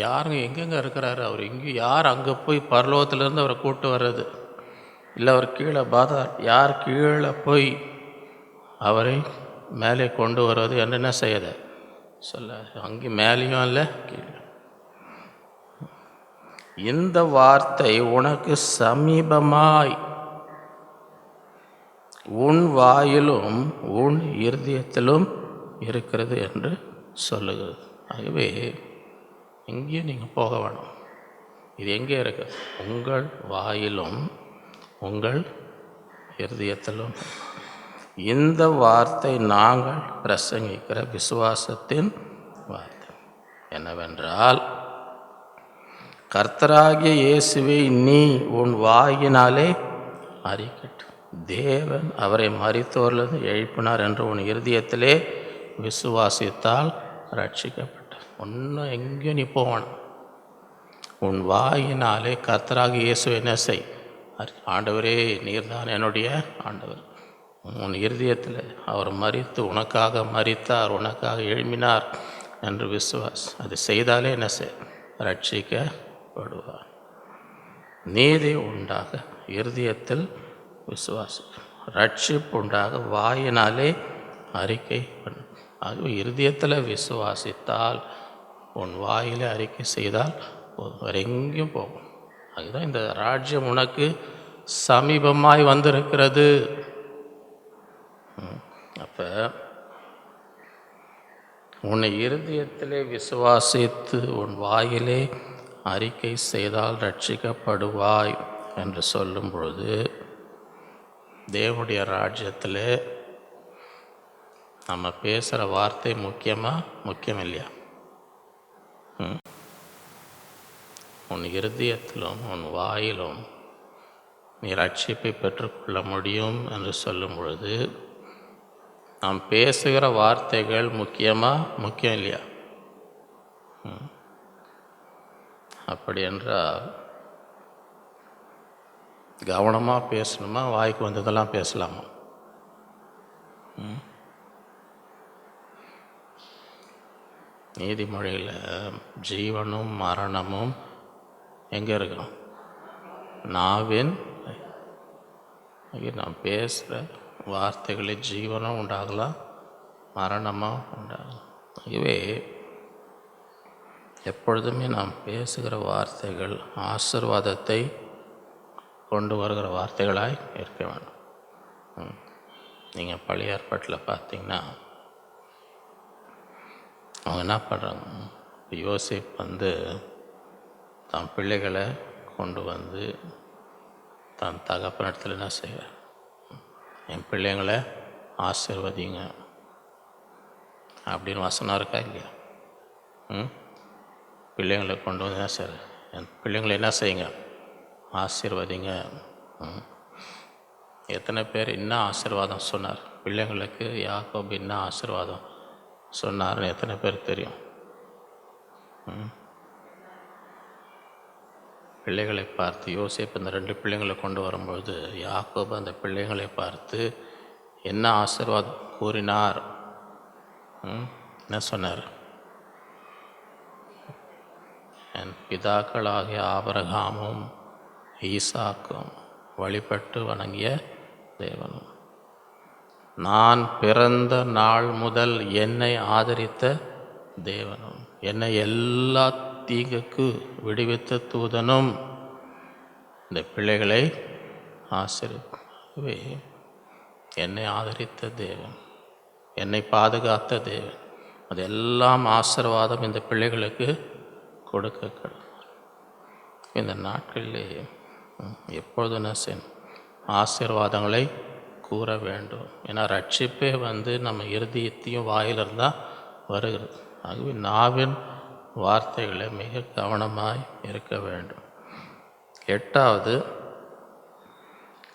S1: யாருங்க எங்கெங்க இருக்கிறாரு? அவர் எங்கேயும் யார் அங்கே போய் பரலோகத்திலேருந்து அவரை கூட்டு வர்றது? இல்லை அவர் கீழே யார் கீழே போய் அவரை மேலே கொண்டு வருவது என்று என்ன செய்யுது? சொல்லாது. அங்கே மேலேயும் இல்லை கீழே. இந்த வார்த்தை உனக்கு சமீபமாய் உன் வாயிலும் உன் இருதயத்திலும் இருக்கிறது என்று சொல்லுகிறது. ஆகவே எங்கேயும் நீங்கள் போக வேணும். இது எங்கே இருக்குது? உங்கள் வாயிலும் உங்கள் இருதயத்திலும். இந்த வார்த்தை நாங்கள் பிரசங்கிக்கிற விசுவாசத்தின் வார்த்தை என்னவென்றால், கர்த்தராகிய இயேசுவை நீ உன் வாயினாலே அறிக்கட்டு, தேவன் அவரை மரித்தோரிலிருந்து எழுப்பினார் என்று உன் இருதயத்திலே விசுவாசித்தால் ரட்சிக்கப்பட்ட. ஒன்றும் எங்கேயும் நீ போகணும். உன் வாயினாலே கர்த்தராகிய இயேசு என்ன செய்? ஆண்டவரே நீர்தான் என்னுடைய ஆண்டவர். உன் இருதயத்தில் அவர் மரித்து உனக்காக மரித்தார், உனக்காக எழுப்பினார் என்று விசுவாஸ். அது செய்தாலே என்ன செய்? ரட்சிக்கப்படுவார். நீதி உண்டாக இருதயத்தில் விசுவாசிக்கும், ரட்சிப்பு உண்டாக வாயினாலே அறிக்கை பண்ணு. ஆகவே இருதயத்தில் விசுவாசித்தால், உன் வாயிலே அறிக்கை செய்தால் வேறு எங்கேயும் போகும். அதுதான் இந்த ராஜ்யம் உனக்கு சமீபமாய் வந்திருக்கிறது. அப்போ உன்னை இருதயத்திலே விசுவாசித்து உன் வாயிலே அறிக்கை செய்தால் ரட்சிக்கப்படுவாய் என்று சொல்லும் பொழுது, தேவனுடைய ராஜ்யத்தில் நம்ம பேசுகிற வார்த்தை முக்கியம் இல்லையா? உன் இருதயத்திலும் உன் வாயிலும் நீ ரட்சிப்பை பெற்றுக்கொள்ள முடியும் என்று சொல்லும் பொழுது, நாம் பேசுகிற வார்த்தைகள் முக்கியம் இல்லையா? அப்படி என்றால் கவனமாக பேசணுமா, வாய்க்கு வந்ததெல்லாம் பேசலாமா? நீதிமொழியில் ஜீவனும் மரணமும் எங்கே இருக்கணும்? நாவின். நாம் பேசுகிற வார்த்தைகளில் ஜீவனும் உண்டாகலாம், மரணமும் உண்டாகலாம். ஆகவே எப்பொழுதுமே நாம் பேசுகிற வார்த்தைகள் ஆசீர்வாதத்தை கொண்டு வருகிற வார்த்தைகளாய் இருக்க வேண்டும். நீங்கள் பழைய ஏற்பாட்டில் பார்த்தீங்கன்னா அவங்க என்ன பண்ணுறாங்க? யோசேப்பு தன் பிள்ளைகளை கொண்டு வந்து தன் தகப்பனிடத்தில் என்ன செய்வார்? என் பிள்ளைங்களை ஆசீர்வதிங்க அப்படின்னு வசனம் இருக்கா இல்லையா? பிள்ளைங்களை கொண்டு வந்து என்ன செய்ய, என் பிள்ளைங்களை என்ன செய்யுங்க? ஆசீர்வதிங்க. எத்தனை பேர் இன்னும் ஆசீர்வாதம் சொன்னார் பிள்ளைங்களுக்கு? யாக்கோபு இன்னும் ஆசீர்வாதம் சொன்னார்னு எத்தனை பேர் தெரியும்? பிள்ளைகளை பார்த்து யோசேப்பு இந்த 2 பிள்ளைங்களை கொண்டு வரும்பொழுது யாக்கோபு அந்த பிள்ளைகளை பார்த்து என்ன ஆசீர்வாதம் கூறினார்? என்ன சொன்னார்? என் பிதாக்களாகிய ஆபிரகாமும் ஈசாக்கும் வழிபட்டு வணங்கிய தேவனும், நான் பிறந்த நாள் முதல் என்னை ஆதரித்த தேவனும், என்னை எல்லா தீங்குக்கு விடுவித்த தூதனும் இந்த பிள்ளைகளை ஆசீர்வதிக்கவே. என்னை ஆதரித்த தேவன், என்னை பாதுகாத்த தேவன், அதெல்லாம் ஆசீர்வாதம் இந்த பிள்ளைகளுக்கு கொடுக்க. இந்த நாட்களிலே எப்பொழுதும் என்ன செய்யணும்? ஆசீர்வாதங்களை கூற வேண்டும். ஏன்னா ரட்சிப்பே நம்ம இருதயத்தையும் வாயிலிருந்தால் வருகிறது. ஆகவே நாவின் வார்த்தைகளை மிக கவனமாய் இருக்க வேண்டும். 8வது,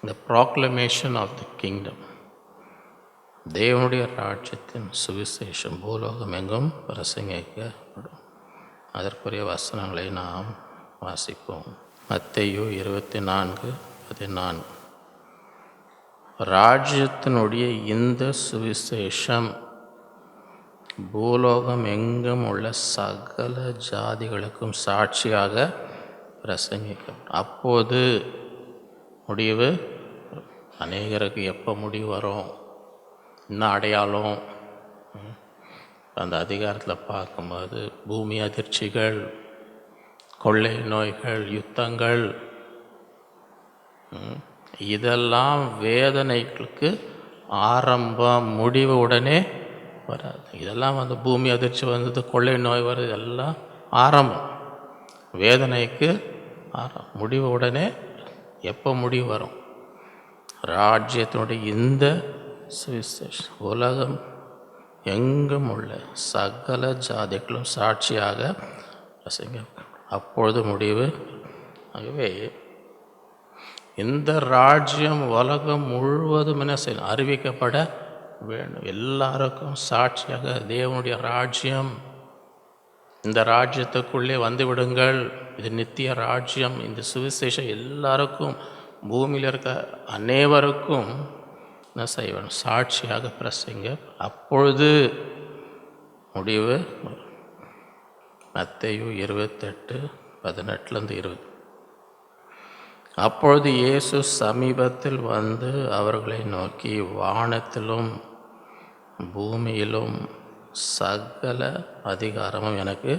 S1: the proclamation of the kingdom. தேவனுடைய ராஜ்யத்தின் சுவிசேஷம் பூலோகம் எங்கும் பிரசங்கிக்கப்படும். அதற்குரிய வசனங்களை நாம் வாசிப்போம். மத்தேயு 24:14. ராஜ்யத்தினுடைய இந்த சுவிசேஷம் பூலோகம் எங்கும் உள்ள சகல ஜாதிகளுக்கும் சாட்சியாக பிரசங்கிக்கப்படும். அப்போது முடிவு. அநேகருக்கு எப்போ முடிவு வரும்? இன்னும் அடையாளம் அந்த அதிகாரத்தில் பார்க்கும்போது பூமி அதிர்ச்சிகள், கொள்ளை நோய்கள், யுத்தங்கள், இதெல்லாம் வேதனைகளுக்கு ஆரம்பம், முடிவு உடனே வராது. இதெல்லாம் பூமி அதிர்ச்சி வந்தது, கொள்ளை நோய் வருது, இதெல்லாம் ஆரம்பம். வேதனைக்கு ஆரம்பம், முடிவு உடனே. எப்போ முடிவு வரும்? ராஜ்யத்தினுடைய இந்த சுவிசேஷம் உலகம் எங்கும் உள்ள சகல ஜாதிகளும் சாட்சியாக அப்பொழுது முடிவு. ஆகவே இந்த ராஜ்யம் உலகம் முழுவதும் என்ன செய்யணும்? அறிவிக்கப்பட வேண்டும். எல்லாருக்கும் சாட்சியாக தேவனுடைய ராஜ்யம். இந்த ராஜ்யத்துக்குள்ளே வந்து விடுங்கள், இது நித்திய ராஜ்யம். இந்த சுவிசேஷம் எல்லாருக்கும், பூமியில் இருக்க அனைவருக்கும் என்ன செய்யணும்? சாட்சியாக பிரசங்க. அப்பொழுது முடிவு. மத்தேயு 28:18-20. அப்பொழுது இயேசு சமீபத்தில் வந்து அவர்களை நோக்கி, வானத்திலும் பூமியிலும் சகல அதிகாரமும் எனக்கு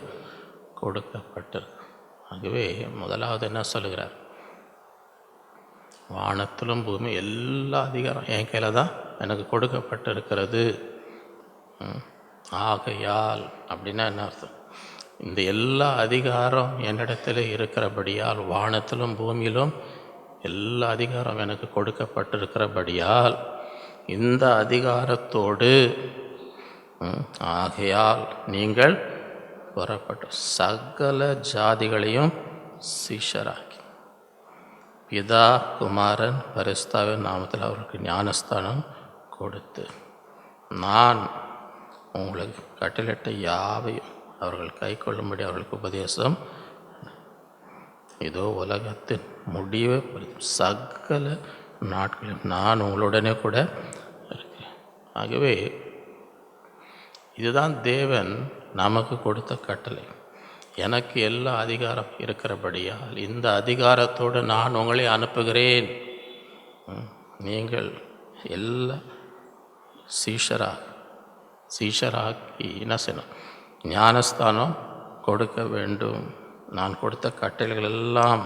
S1: கொடுக்கப்பட்டிருக்கு. ஆகவே முதலாவது என்ன சொல்லுகிறார்? வானத்திலும் பூமி எல்லா அதிகாரம் என் கையில் தான் எனக்கு கொடுக்கப்பட்டிருக்கிறது. ஆகையால் அப்படின்னா என்ன அர்த்தம்? இந்த எல்லா அதிகாரம் என்னிடத்தில் இருக்கிறபடியால், வானத்திலும் பூமியிலும் எல்லா அதிகாரம் எனக்கு கொடுக்கப்பட்டிருக்கிறபடியால், இந்த அதிகாரத்தோடு ஆகையால் நீங்கள் புறப்பட்ட சகல ஜாதிகளையும் சீஷராக்கி, பிதா குமாரன் பரிசுத்தாவின் நாமத்தில் அவருக்கு ஞானஸ்தானம் கொடுத்து, நான் உங்களுக்கு கட்டளையிட்ட யாவையும் அவர்கள் கை கொள்ளும்படி அவர்களுக்கு உபதேசம். இதோ உலகத்தின் முடிவை சகல நாட்களில் நான் உங்களுடனே கூட இருக்கேன். ஆகவே இதுதான் தேவன் நமக்கு கொடுத்த கட்டளை. எனக்கு எல்லா அதிகாரம் இருக்கிறபடியால் இந்த அதிகாரத்தோடு நான் உங்களை அனுப்புகிறேன். நீங்கள் எல்லா சீஷராக்கி என்ன செய்யணும்? ஞானஸ்தானம் கொடுக்க வேண்டும். நான் கொடுத்த கட்டளைகள் எல்லாம்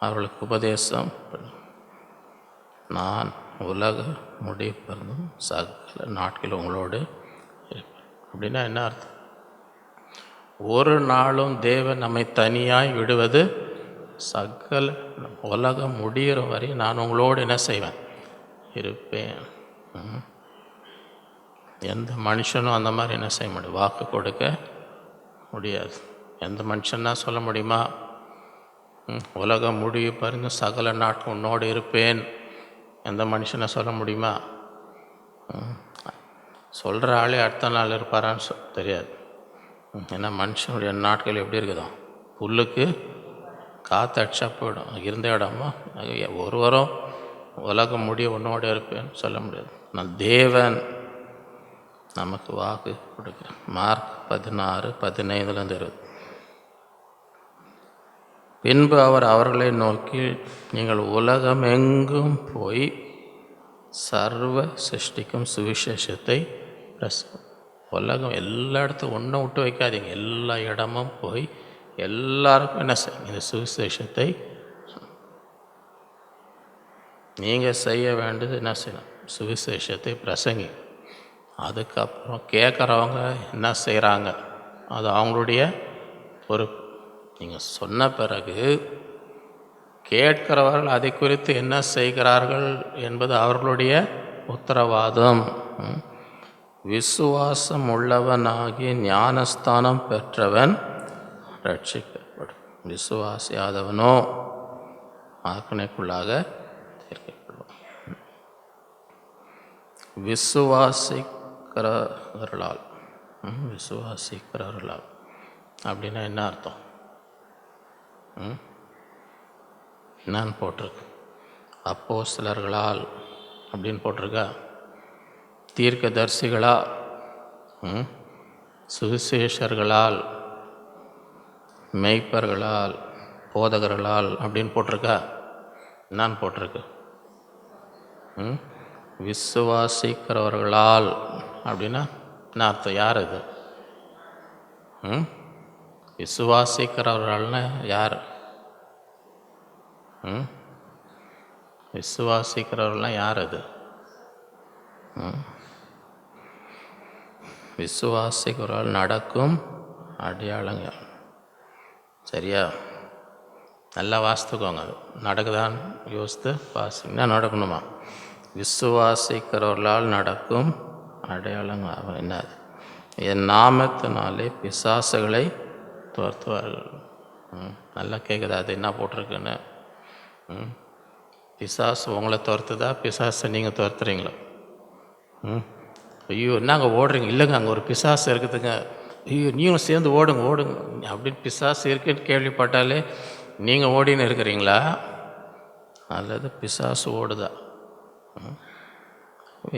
S1: அவர்களுக்கு உபதேசம். நான் உலக முடிப்பிருந்தும் சகல நாட்கள் உங்களோடு இருப்பேன். அப்படின்னா என்ன அர்த்தம்? ஒரு நாளும் தேவன் நம்மை தனியாய் விடுவது, சகல உலகம் முடிகிற வரை நான் உங்களோடு என்ன செய்வேன்? இருப்பேன். எந்த மனுஷனும் அந்த மாதிரி என்ன செய்ய முடியும்? வாக்கு கொடுக்க முடியாது. எந்த மனுஷன்னா சொல்ல முடியுமா? உலகம் முடிவு பாருங்க சகல நாட்கள் உன்னோடு இருப்பேன். எந்த மனுஷனை சொல்ல முடியுமா? சொல்கிற ஆளே அடுத்த நாள் இருப்பாரான்னு தெரியாது. ஏன்னா மனுஷனுடைய நாட்கள் எப்படி இருக்குதோ, புல்லுக்கு காற்று அடிச்சா போயிடும். இருந்த இடமா ஒருவரும் உலகம் முடிய உன்னோடு இருப்பேன்னு சொல்ல முடியாது. நான் தேவன் நமக்கு வாக்கு கொடுக்குறேன். மார்க் 16:15-20. பின்பு அவர் அவர்களை நோக்கி, நீங்கள் உலகமெங்கும் போய் சர்வ சிருஷ்டிக்கும் சுவிசேஷத்தை உலகம் எல்லா இடத்தும் ஒன்றும் விட்டு வைக்காதீங்க. எல்லா இடமும் போய் எல்லாருக்கும் என்ன செய்யுங்க? இந்த சுவிசேஷத்தை நீங்கள் செய்ய வேண்டியது என்ன செய்யணும்? சுவிசேஷத்தை பிரசங்கி. அதுக்கப்புறம் கேட்குறவங்க என்ன செய்கிறாங்க, அது அவங்களுடைய பொறுப்பு. நீங்கள் சொன்ன பிறகு கேட்கிறவர்கள் அதை குறித்து என்ன செய்கிறார்கள் என்பது அவர்களுடைய உத்தரவாதம். விசுவாசம் உள்ளவனாகி ஞானஸ்தானம் பெற்றவன் ரட்சிக்கப்படும். விசுவாசியாதவனோ ஆக்கணைக்குள்ளாக தீர்க்கப்படுவான். விசுவாசிக்கிறவர்களால் அப்படின்னா என்ன அர்த்தம்? என்னன்னு போட்டிருக்கு? அப்போஸ்தலர்களால் அப்படின்னு போட்டிருக்கா? தீர்க்கதரிசிகளால், சுவிசேஷர்களால், மெய்ப்பர்களால், போதகர்களால் அப்படின்னு போட்டிருக்கா? என்னான்னு போட்டிருக்கு? விசுவாசிக்கிறவர்களால் அப்படின்னா என்ன அர்த்தம்? யார் அது? விசுவாசிக்கிறவர்கள்னா யார்? விசுவாசிக்கிறவர்கள்லாம் யார் அது? விசுவாசிக்கிறவர்கள் நடக்கும் அடையாளங்கள். சரியா? நல்லா வாசித்துக்கோங்க. அது நடக்குதான்னு யோசித்து வாசிங்கன்னா நடக்கணுமா? விசுவாசிக்கிறவர்களால் நடக்கும் அடையாளங்கள் என்னது? என் நாமத்தினாலே பிசாசுகளை துரத்துவார்கள். நல்லா கேட்குதா? அது என்ன போட்டிருக்குன்னு? பிசாசு உங்களை துரத்துதா? பிசாசை நீங்கள் துரத்துறீங்களா? ஐயோ என்னங்க ஓடுறீங்க? இல்லைங்க அங்கே ஒரு பிசாசு இருக்குதுங்க. ஐயோ நீங்களும் சேர்ந்து ஓடுங்க அப்படின்னு பிசாசு இருக்குன்னு கேள்விப்பட்டாலே நீங்கள் ஓடின்னு இருக்கிறீங்களா? அல்லது பிசாசு ஓடுதா?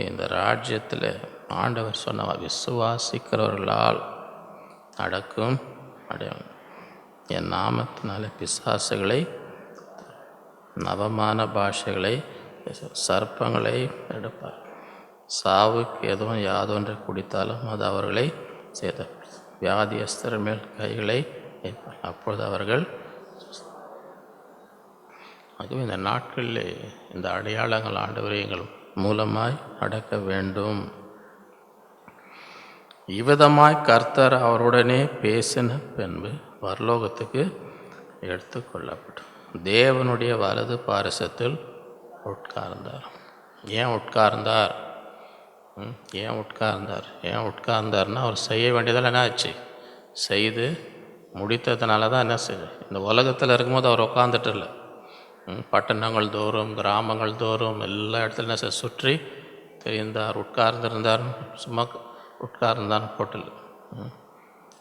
S1: இந்த ராஜ்யத்தில் ஆண்டவர் சொன்ன விசுவாசிக்கிறவர்களால் நடக்கும் அடையாளம், என் நாமத்தினால பிசாசுகளை நவமான பாஷைகளை சர்ப்பங்களை எடுப்பார். சாவுக்கு எதுவும் யாதொன்றை குடித்தாலும் அது அவர்களை சேதம். வியாதியஸ்தர் மேல் கைகளை வைப்பார், அப்பொழுது அவர்கள். அதுவும் இந்த நாட்களில் இந்த அடையாளங்கள் ஆண்டவரை எங்கள் மூலமாய் அடக்க வேண்டும். இவ்விதமாய் கர்த்தர் அவருடனே பேசின பின்பு பரலோகத்துக்கு எடுத்துக்கொள்ளப்பட்டு தேவனுடைய வலது பாரிசத்தில் உட்கார்ந்தார். ஏன் உட்கார்ந்தார்? ஏன் உட்கார்ந்தார்னா அவர் செய்ய வேண்டியதெல்லாம் என்ன ஆச்சு? செய்து முடித்ததுனால தான் என்ன செய்ய. இந்த உலகத்தில் இருக்கும்போது அவர் உட்காந்துட்டு இல்லை. பட்டணங்கள் தோறும் கிராமங்கள் தோறும் எல்லா இடத்துல என்ன செய்ய சுற்றி தெரிந்தார். உட்கார்ந்திருந்தார், சும்மா உட்கார்ந்தார் போட்டில்.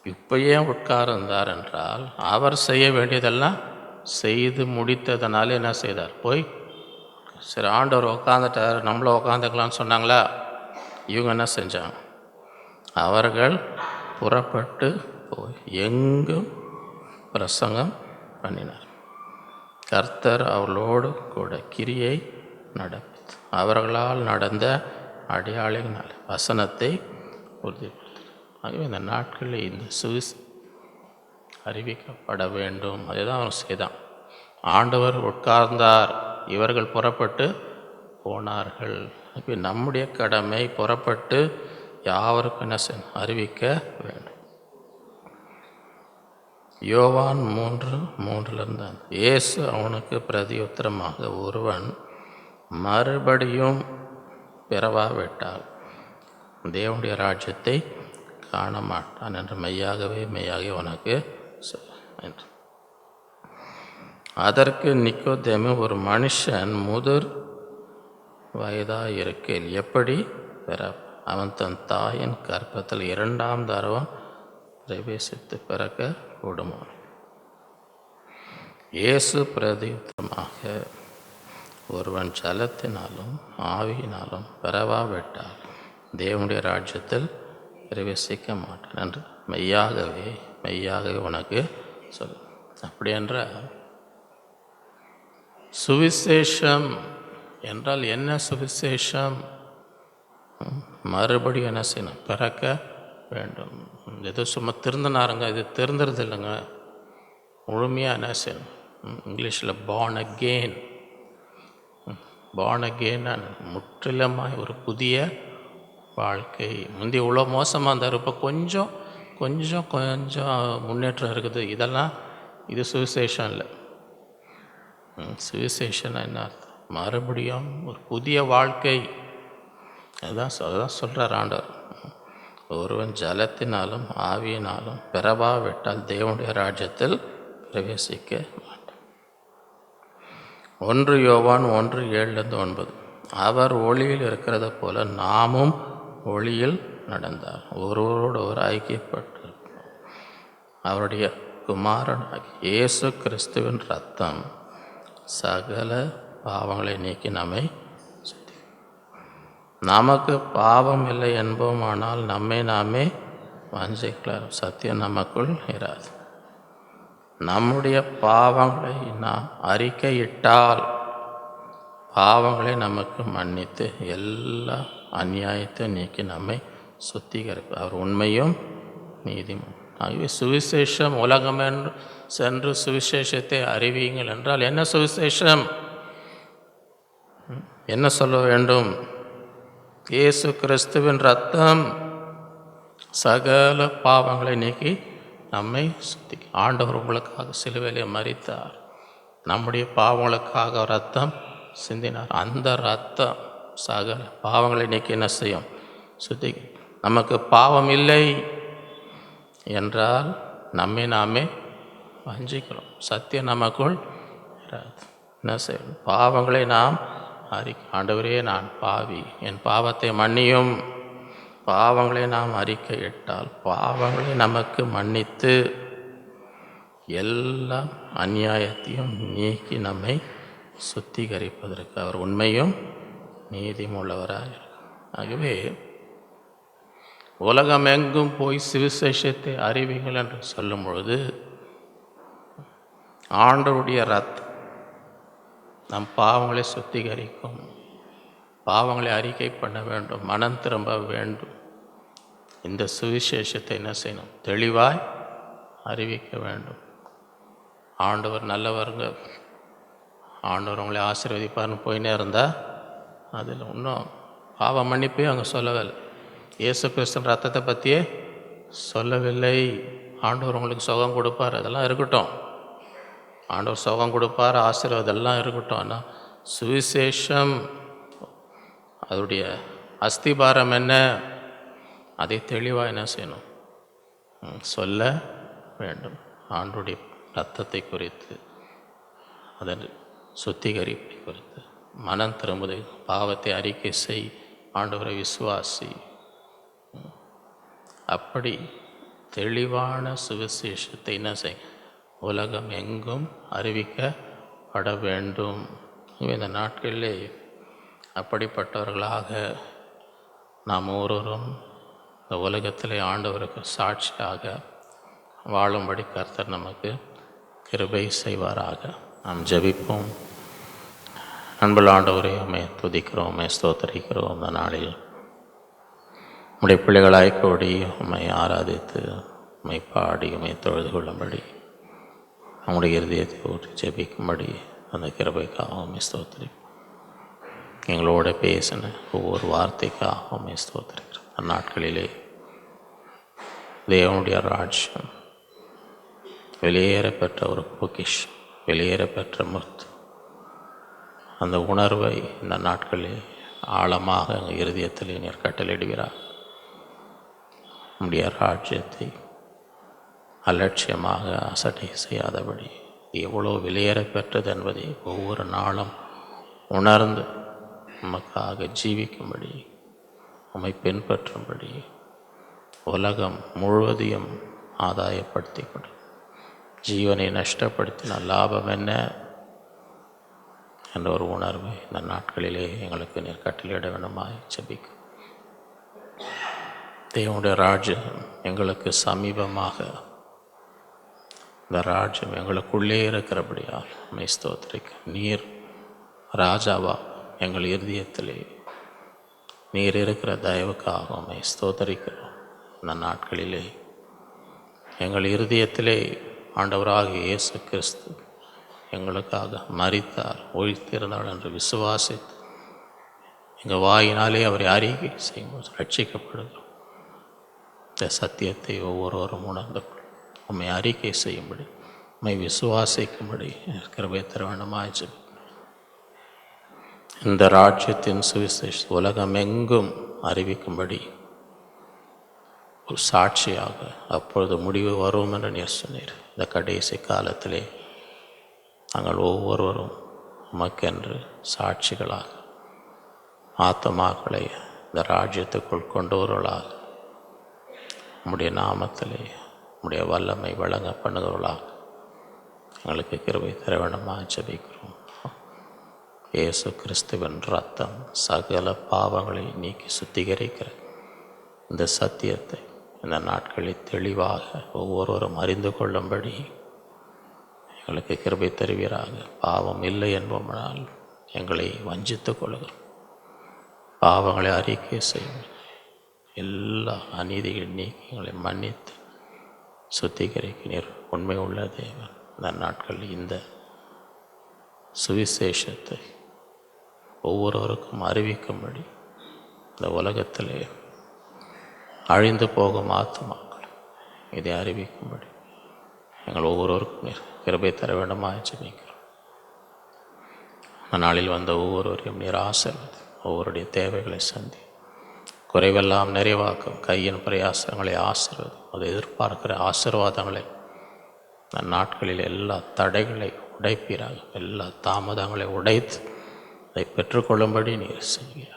S1: இப்போ ஏன் உட்கார்ந்தார் என்றால் அவர் செய்ய வேண்டியதெல்லாம் செய்து முடித்ததுனால என்ன செய்தார்? போய் சரி, ஆண்டவர் உட்காந்துட்டார், நம்மளும் உட்காந்துக்கலான்னு சொன்னாங்களா? இவங்க என்ன செஞ்சாங்க? அவர்கள் புறப்பட்டு போய் எங்கும் பிரசங்கம் பண்ணினார். கர்த்தர் அவர்களோடு கூட கிரியை நடப்பித்து அவர்களால் நடந்த அடையாளங்கள் வசனத்தை உறுதிப்படுத்தினார். ஆகவே இந்த நாட்களில் இந்த அறிவிக்கப்பட வேண்டும். அதை தான் அவர் செய்தான். ஆண்டவர் உட்கார்ந்தார், இவர்கள் புறப்பட்டு போனார்கள். நம்முடைய கடமை புறப்பட்டு யாவருக்கும் என்ன அறிவிக்க வேண்டும். யோவான் 3:3 இயேசு அவனுக்கு பிரதியுத்தரமாக, ஒருவன் மறுபடியும் பிறவாவிட்டால் தேவனுடைய ராஜ்யத்தை காண மாட்டான் என்று மெய்யாகவே உனக்கு என்று. அதற்கு நிக்கோதேமு, ஒரு மனுஷன் முதிர் வயதாக இருக்கையில் எப்படி அவன் தன் தாயின் கர்ப்பத்தில் 2ஆம் தரம் பிரவேசித்து பிறக்க கூடுமோ? இயேசு பிரதியுத்தரமாக, ஒருவன் ஜலத்தினாலும் ஆவியினாலும் பிறவாவிட்டால் தேவனுடைய ராஜ்யத்தில் பிரவேசிக்க மாட்டான் என்று மெய்யாகவே உனக்கு சொல். அப்படி என்றால் சுவிசேஷம் என்றால் என்ன? சுவிசேஷம் மறுபடியும் என்ன செய்யணும்? பிறக்க வேண்டும். எதோ சும்மா திருந்தினாருங்க, இது திருந்துறது இல்லைங்க. முழுமையாக என்ன செய்யணும்? இங்கிலீஷில் born again. முற்றிலுமாய் ஒரு புதிய வாழ்க்கை. முந்தி இவ்வளோ மோசமாக இருந்தார், இப்போ கொஞ்சம் முன்னேற்றம் இருக்குது. இது சுவிசேஷம் இல்லை. சுவிசேஷன் என்ன அர்த்தம்? மறுபடியும் ஒரு புதிய வாழ்க்கை. அதுதான் சொல்கிறார் ஆண்டவர். ஒருவன் ஜலத்தினாலும் ஆவியினாலும் பிறவாவிட்டால் தேவனுடைய ராஜ்யத்தில் பிரவேசிக்க மாட்டான். 1 யோவான் 1:7-9 அவர் ஒளியில் இருக்கிறது போல நாமும் ஒளியில் நடந்தார், ஒருவரோடு ஒரு ஐக்கியப்பட்டு அவருடைய குமாரனாகி இயேசு கிறிஸ்துவின் இரத்தம் சகல பாவங்களை நீக்கி நம்மை சுத்தி. நமக்கு பாவம் இல்லை என்போமானால் நம்மை நாமே வஞ்சிக்கலாம், சத்தியம் நமக்குள் இராது. நம்முடைய பாவங்களை நாம் அறிக்கையிட்டால் பாவங்களை நமக்கு மன்னித்து எல்லா அநியாயத்தை நீக்கி நம்மை சுத்திகரிப்பார். அவர் உண்மையும் நீதியும். ஆகவே சுவிசேஷம் உலகமென்று சென்று சுவிசேஷத்தை அறிவியுங்கள் என்றால் என்ன சுவிசேஷம்? என்ன சொல்ல வேண்டும்? இயேசு கிறிஸ்துவின் இரத்தம் சகல பாவங்களை நீக்கி நம்மை சுத்தி. ஆண்டவர் உங்களுக்காக சிலுவையிலே மரித்தார், நம்முடைய பாவங்களுக்காக இரத்தம் சிந்தினார். அந்த இரத்தம் சகல பாவங்களை நீக்கி என்ன செய்யும்? சுத்தி. நமக்கு பாவம் இல்லை என்றால் நம்மை நாமே வஞ்சிக்கிறோம், சத்தியம் நமக்குள் இராது. என்ன செய்யும்? பாவங்களை நாம் ஆண்டவரே நான் பாவி, என் பாவத்தை மன்னியும். பாவங்களை நாம் அறிக்கையிட்டால் பாவங்களை நமக்கு மன்னித்து எல்லா அநியாயத்தையும் நீக்கி நம்மை சுத்திகரிப்பதற்கு அவர் உண்மையும் நீதியும் உள்ளவராக. ஆகவே உலகமெங்கும் போய் சுவிசேஷத்தை அறிவிங்கள் என்று சொல்லும் பொழுது ஆண்டவருடைய இரத்தம் நம் பாவங்களை சுத்திகரிக்கும். பாவங்களை அறிக்கை பண்ண வேண்டும், மனம் திரும்ப வேண்டும். இந்த சுவிசேஷத்தை என்ன செய்யணும்? தெளிவாய் அறிவிக்க வேண்டும். ஆண்டவர் நல்லவருங்க, ஆண்டவர் உங்களை ஆசீர்வதிப்பார்னு போயினே இருந்தால் அதில் இன்னும் பாவ மன்னிப்பே அங்கே சொல்லவில்லை. இயேசு கிறிஸ்துவின் ரத்தத்தை பற்றியே சொல்லவில்லை. ஆண்டவர் உங்களுக்கு சுகம் கொடுப்பார், அதெல்லாம் இருக்கட்டும். ஆண்டவர் சுகம் கொடுப்பார், ஆசீர்வாதம் எல்லாம் இருக்கட்டும். ஆனால் சுவிசேஷம் அதோடைய அஸ்திபாரம் என்ன, அதை தெளிவாக என்ன செய்யணும்? சொல்ல வேண்டும். ஆண்டோடைய ரத்தத்தை குறித்து, அதன் சுத்திகரிப்பை குறித்து, மனம் திரும்புதை, பாவத்தை அறிக்கை செய், ஆண்டவரை விசுவாசி. அப்படி தெளிவான சுவிசேஷத்தை என்ன செய், உலகம் எங்கும் அறிவிக்கப்பட வேண்டும். இந்த நாட்களிலே அப்படிப்பட்டவர்களாக நாம் ஒவ்வொருவரும் இந்த உலகத்திலே ஆண்டவருக்கு சாட்சியாக வாழும்படி கர்த்தர் நமக்கு கிருபை செய்வாராக. நாம் ஜெபிப்போம். அன்புள்ள ஆண்டவரே, உம்மை துதிக்கிறோம், உம்மை ஸ்தோத்தரிக்கிறோம். இந்த நாளில் உம்முடைய பிள்ளைகளாய் கூடி உம்மை ஆராதித்து உம்மை பாடி உம்மை தொழுது கொள்ளும்படி நம்முடைய இருதயத்தை ஊற்றி ஜெபிக்கும்படி அந்த கிருபைக்காக உம்மை ஸ்தோத்திரிக்கிறோம். எங்களோட பேசின ஒவ்வொரு வார்த்தைக்காக உம்மை ஸ்தோத்திரிக்கிறோம். அந்நாட்களிலே தேவனுடைய ராஜ்யம் வெளியேறப்பெற்ற ஒரு பொக்கிஷம், வெளியேறப்பெற்ற முத்து, அந்த உணர்வை இந்த நாட்களில் ஆழமாக எங்கள் இருதயத்தில் நீர் கட்டளையிடுகிறார். நம்முடைய ராஜ்யத்தை அலட்சியமாக அசட்டை செய்யாதபடி எவ்வளோ வெளியேறப்பெற்றது என்பதை ஒவ்வொரு நாளும் உணர்ந்து உமக்காக ஜீவிக்கும்படி, உம்மை பின்பற்றும்படி, உலகம் முழுவதையும் ஆதாயப்படுத்தி கொடு. ஜீவனை நஷ்டப்படுத்தின லாபம் என்ன என்ற ஒரு உணர்வை இந்த நாட்களிலே எங்களுக்கு நீர் கட்டளையிட வேண்டுமாய் ஜெபிக்கும். தேவனுடைய ராஜ்யம் எங்களுக்கு சமீபமாக, இந்த ராஜ்யம் எங்களுக்குள்ளே இருக்கிறபடியால் உம்மை ஸ்தோத்திரிக்க. நீர் ராஜாவா எங்கள் இருதயத்திலே நீர் இருக்கிற தயவுக்காக உம்மை ஸ்தோத்தரிக்கிறோம். இந்த நாட்களிலே எங்கள் இருதயத்திலே ஆண்டவராகிய இயேசு கிறிஸ்து எங்களுக்காக மரித்தார், உயிர்த்திருந்தார் என்று விசுவாசித்து எங்கள் வாயினாலே அவரை அறிக்கை செய்யும்போது ரட்சிக்கப்படுகிறோம். இந்த சத்தியத்தை ஒவ்வொருவரும் உணர்ந்து உம்மை அறிக்கை செய்யும்படி, உம்மை விசுவாசிக்கும்படி கிருபை தர வேண்டுமாய் ஜெபிக்கிறோம். இந்த ராஜ்யத்தின் சுவிசேஷ உலகம் எங்கும் அறிவிக்கும்படி ஒரு சாட்சியாக அப்பொழுது முடிவு வரும் என்று நீர் சொன்னீர். இந்த கடைசி காலத்திலே நாங்கள் ஒவ்வொருவரும் உமக்கென்று சாட்சிகளாக, ஆத்மாக்களை இந்த ராஜ்யத்துக்குள் கொண்டவர்களாக, உம்முடைய நாமத்திலே உம்முடைய வல்லமை வழங்க பண்ணுகிறவர்களாக எங்களுக்கு கிருபை தர வேண்டுமாய் ஜெபிக்கிறோம். இயேசு கிறிஸ்துவின் ரத்தம் சகல பாவங்களை நீக்கி சுத்திகரிக்கிற இந்த சத்தியத்தை இந்த நாட்களில் தெளிவாக ஒவ்வொருவரும் அறிந்து கொள்ளும்படி எங்களுக்கு கிருபை தருவீராக. பாவம் இல்லை என்போம்னால் எங்களை வஞ்சித்து கொள்கிறோம். பாவங்களை அறிக்கை செய்யும், எல்லா அநீதிகளை நீக்கி எங்களை மன்னித்து சுத்திகரிக்கிறீர். உண்மை உள்ள தேவன். இந்த நாட்களில் இந்த சுவிசேஷத்தை ஒவ்வொருவருக்கும் அறிவிக்கும்படி, இந்த உலகத்திலே அழிந்து போகும் ஆத்துமாக்கள் இதை அறிவிக்கும்படி எங்கள் ஒவ்வொருவருக்கும் நீர் கிருபை தர வேண்டுமாய் ஜெபிக்கிறோம். அந்த நாளில் வந்த ஒவ்வொருவரையும் நீர் ஆசீர்வதி, ஒவ்வொருடைய தேவைகளை சந்தி, குறைவெல்லாம் நிறைவாக்கும், கையின் பிரயாசங்களை ஆசீர்வதி, அதை எதிர்பார்க்கிற ஆசீர்வாதங்களை அந்த நாட்களில் எல்லா தடைகளை உடைப்பீராக, எல்லா தாமதங்களை உடைத்து அதை பெற்றுக்கொள்ளும்படி நீர் செய்கிறார்.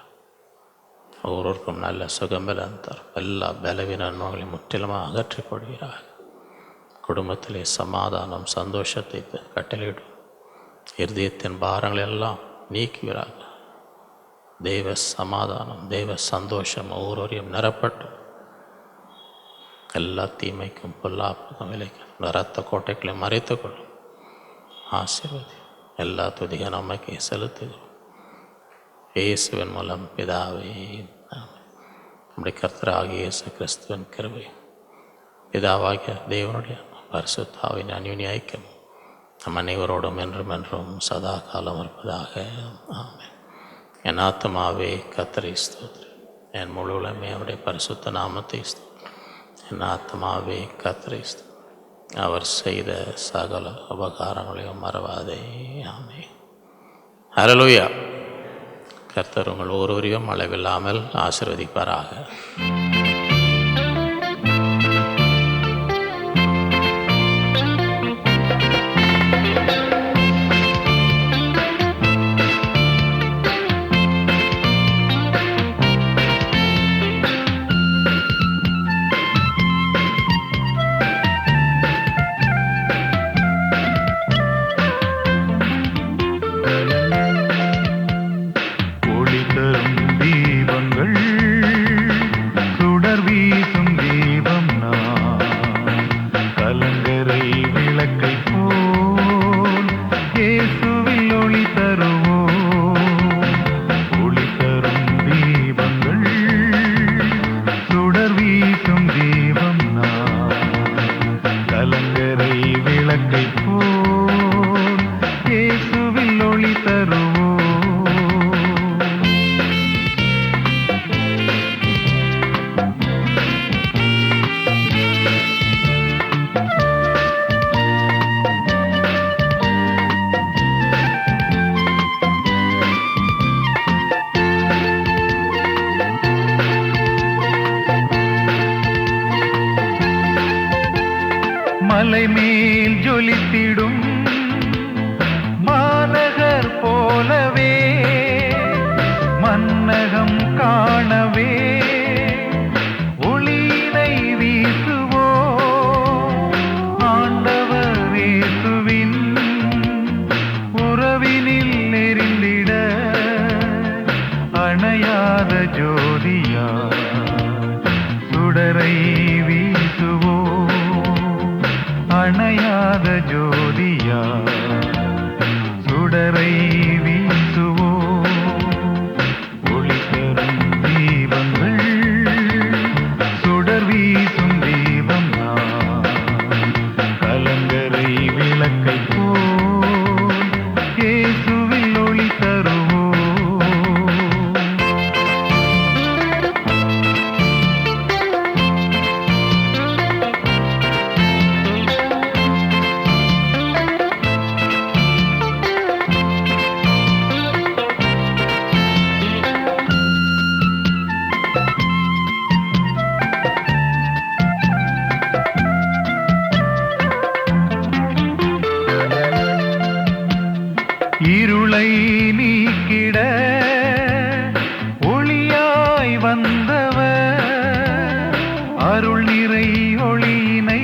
S1: ஒவ்வொருவருக்கும் நல்ல சுகம்பலம் தரும், எல்லா பலவீன நோய்களை முற்றிலுமாக அகற்றிக் கொள்கிறார். குடும்பத்திலே சமாதானம் சந்தோஷத்தை கட்டளையிடும், இருதயத்தின் பாரங்கள் எல்லாம் நீக்குகிறார். தெய்வ சமாதானம் தெய்வ சந்தோஷம் ஒவ்வொருவரையும் நிரப்பட்டு எல்லா தீமைக்கும் பொல்லாப்புக்கும் விலைக்கும் இரத்த கோட்டைகளை மறைத்து கொள்ளும். ஆசீர்வதி எல்லா துதிக நமக்கு செலுத்துகிறோம். இயேசுவின் மூலம் பிதாவே, நம்முடைய கர்த்தராகிய இயேசு கிறிஸ்துவின் கிருபை, பிதாவாகிய தேவனுடைய பரிசுத்தாவின் அந்யோன்ய ஐக்கியம் நம் அனைவரோடும் என்றும் சதா காலம் இருப்பதாக. ஆமென். என் ஆத்மாவே கர்த்தரை ஸ்தோத்திரி, என் முழு உலகமே அவருடைய பரிசுத்த நாமத்தை ஸ்தோத்திரி. என் ஆத்மாவே கர்த்தரை ஸ்தோத்திரி, அவர் செய்த சகல உபகாரங்களையும் மறவாதே. ஆமென். ஹல்லேலூயா. கர்த்தர் உங்கள் ஒருவரையும் அளவில்லாமல் ஆசீர்வதிப்பாராக.
S2: மலை மேல் ஜொலித்திடும் மாநகர் போலவே மன்னகம் காணவே ஒளியினை வீசுவோ ஆண்டவர் இயேசுவின் உறவினில் நெறிந்திட அணையாத ஜோதியா சுடரை வீசுவோ அணையாத ஜோதியா சுடரை வீசுவோ ஒளி தரும் தீபங்கள் சுடர் வீசும் தீபம் கலங்கரை விளக்கை போல் இயேசுவில் ஒளி தருவோ. இருளை நீக்கிட ஒளியாய் வந்தவர் அருள் நிறை ஒளியினை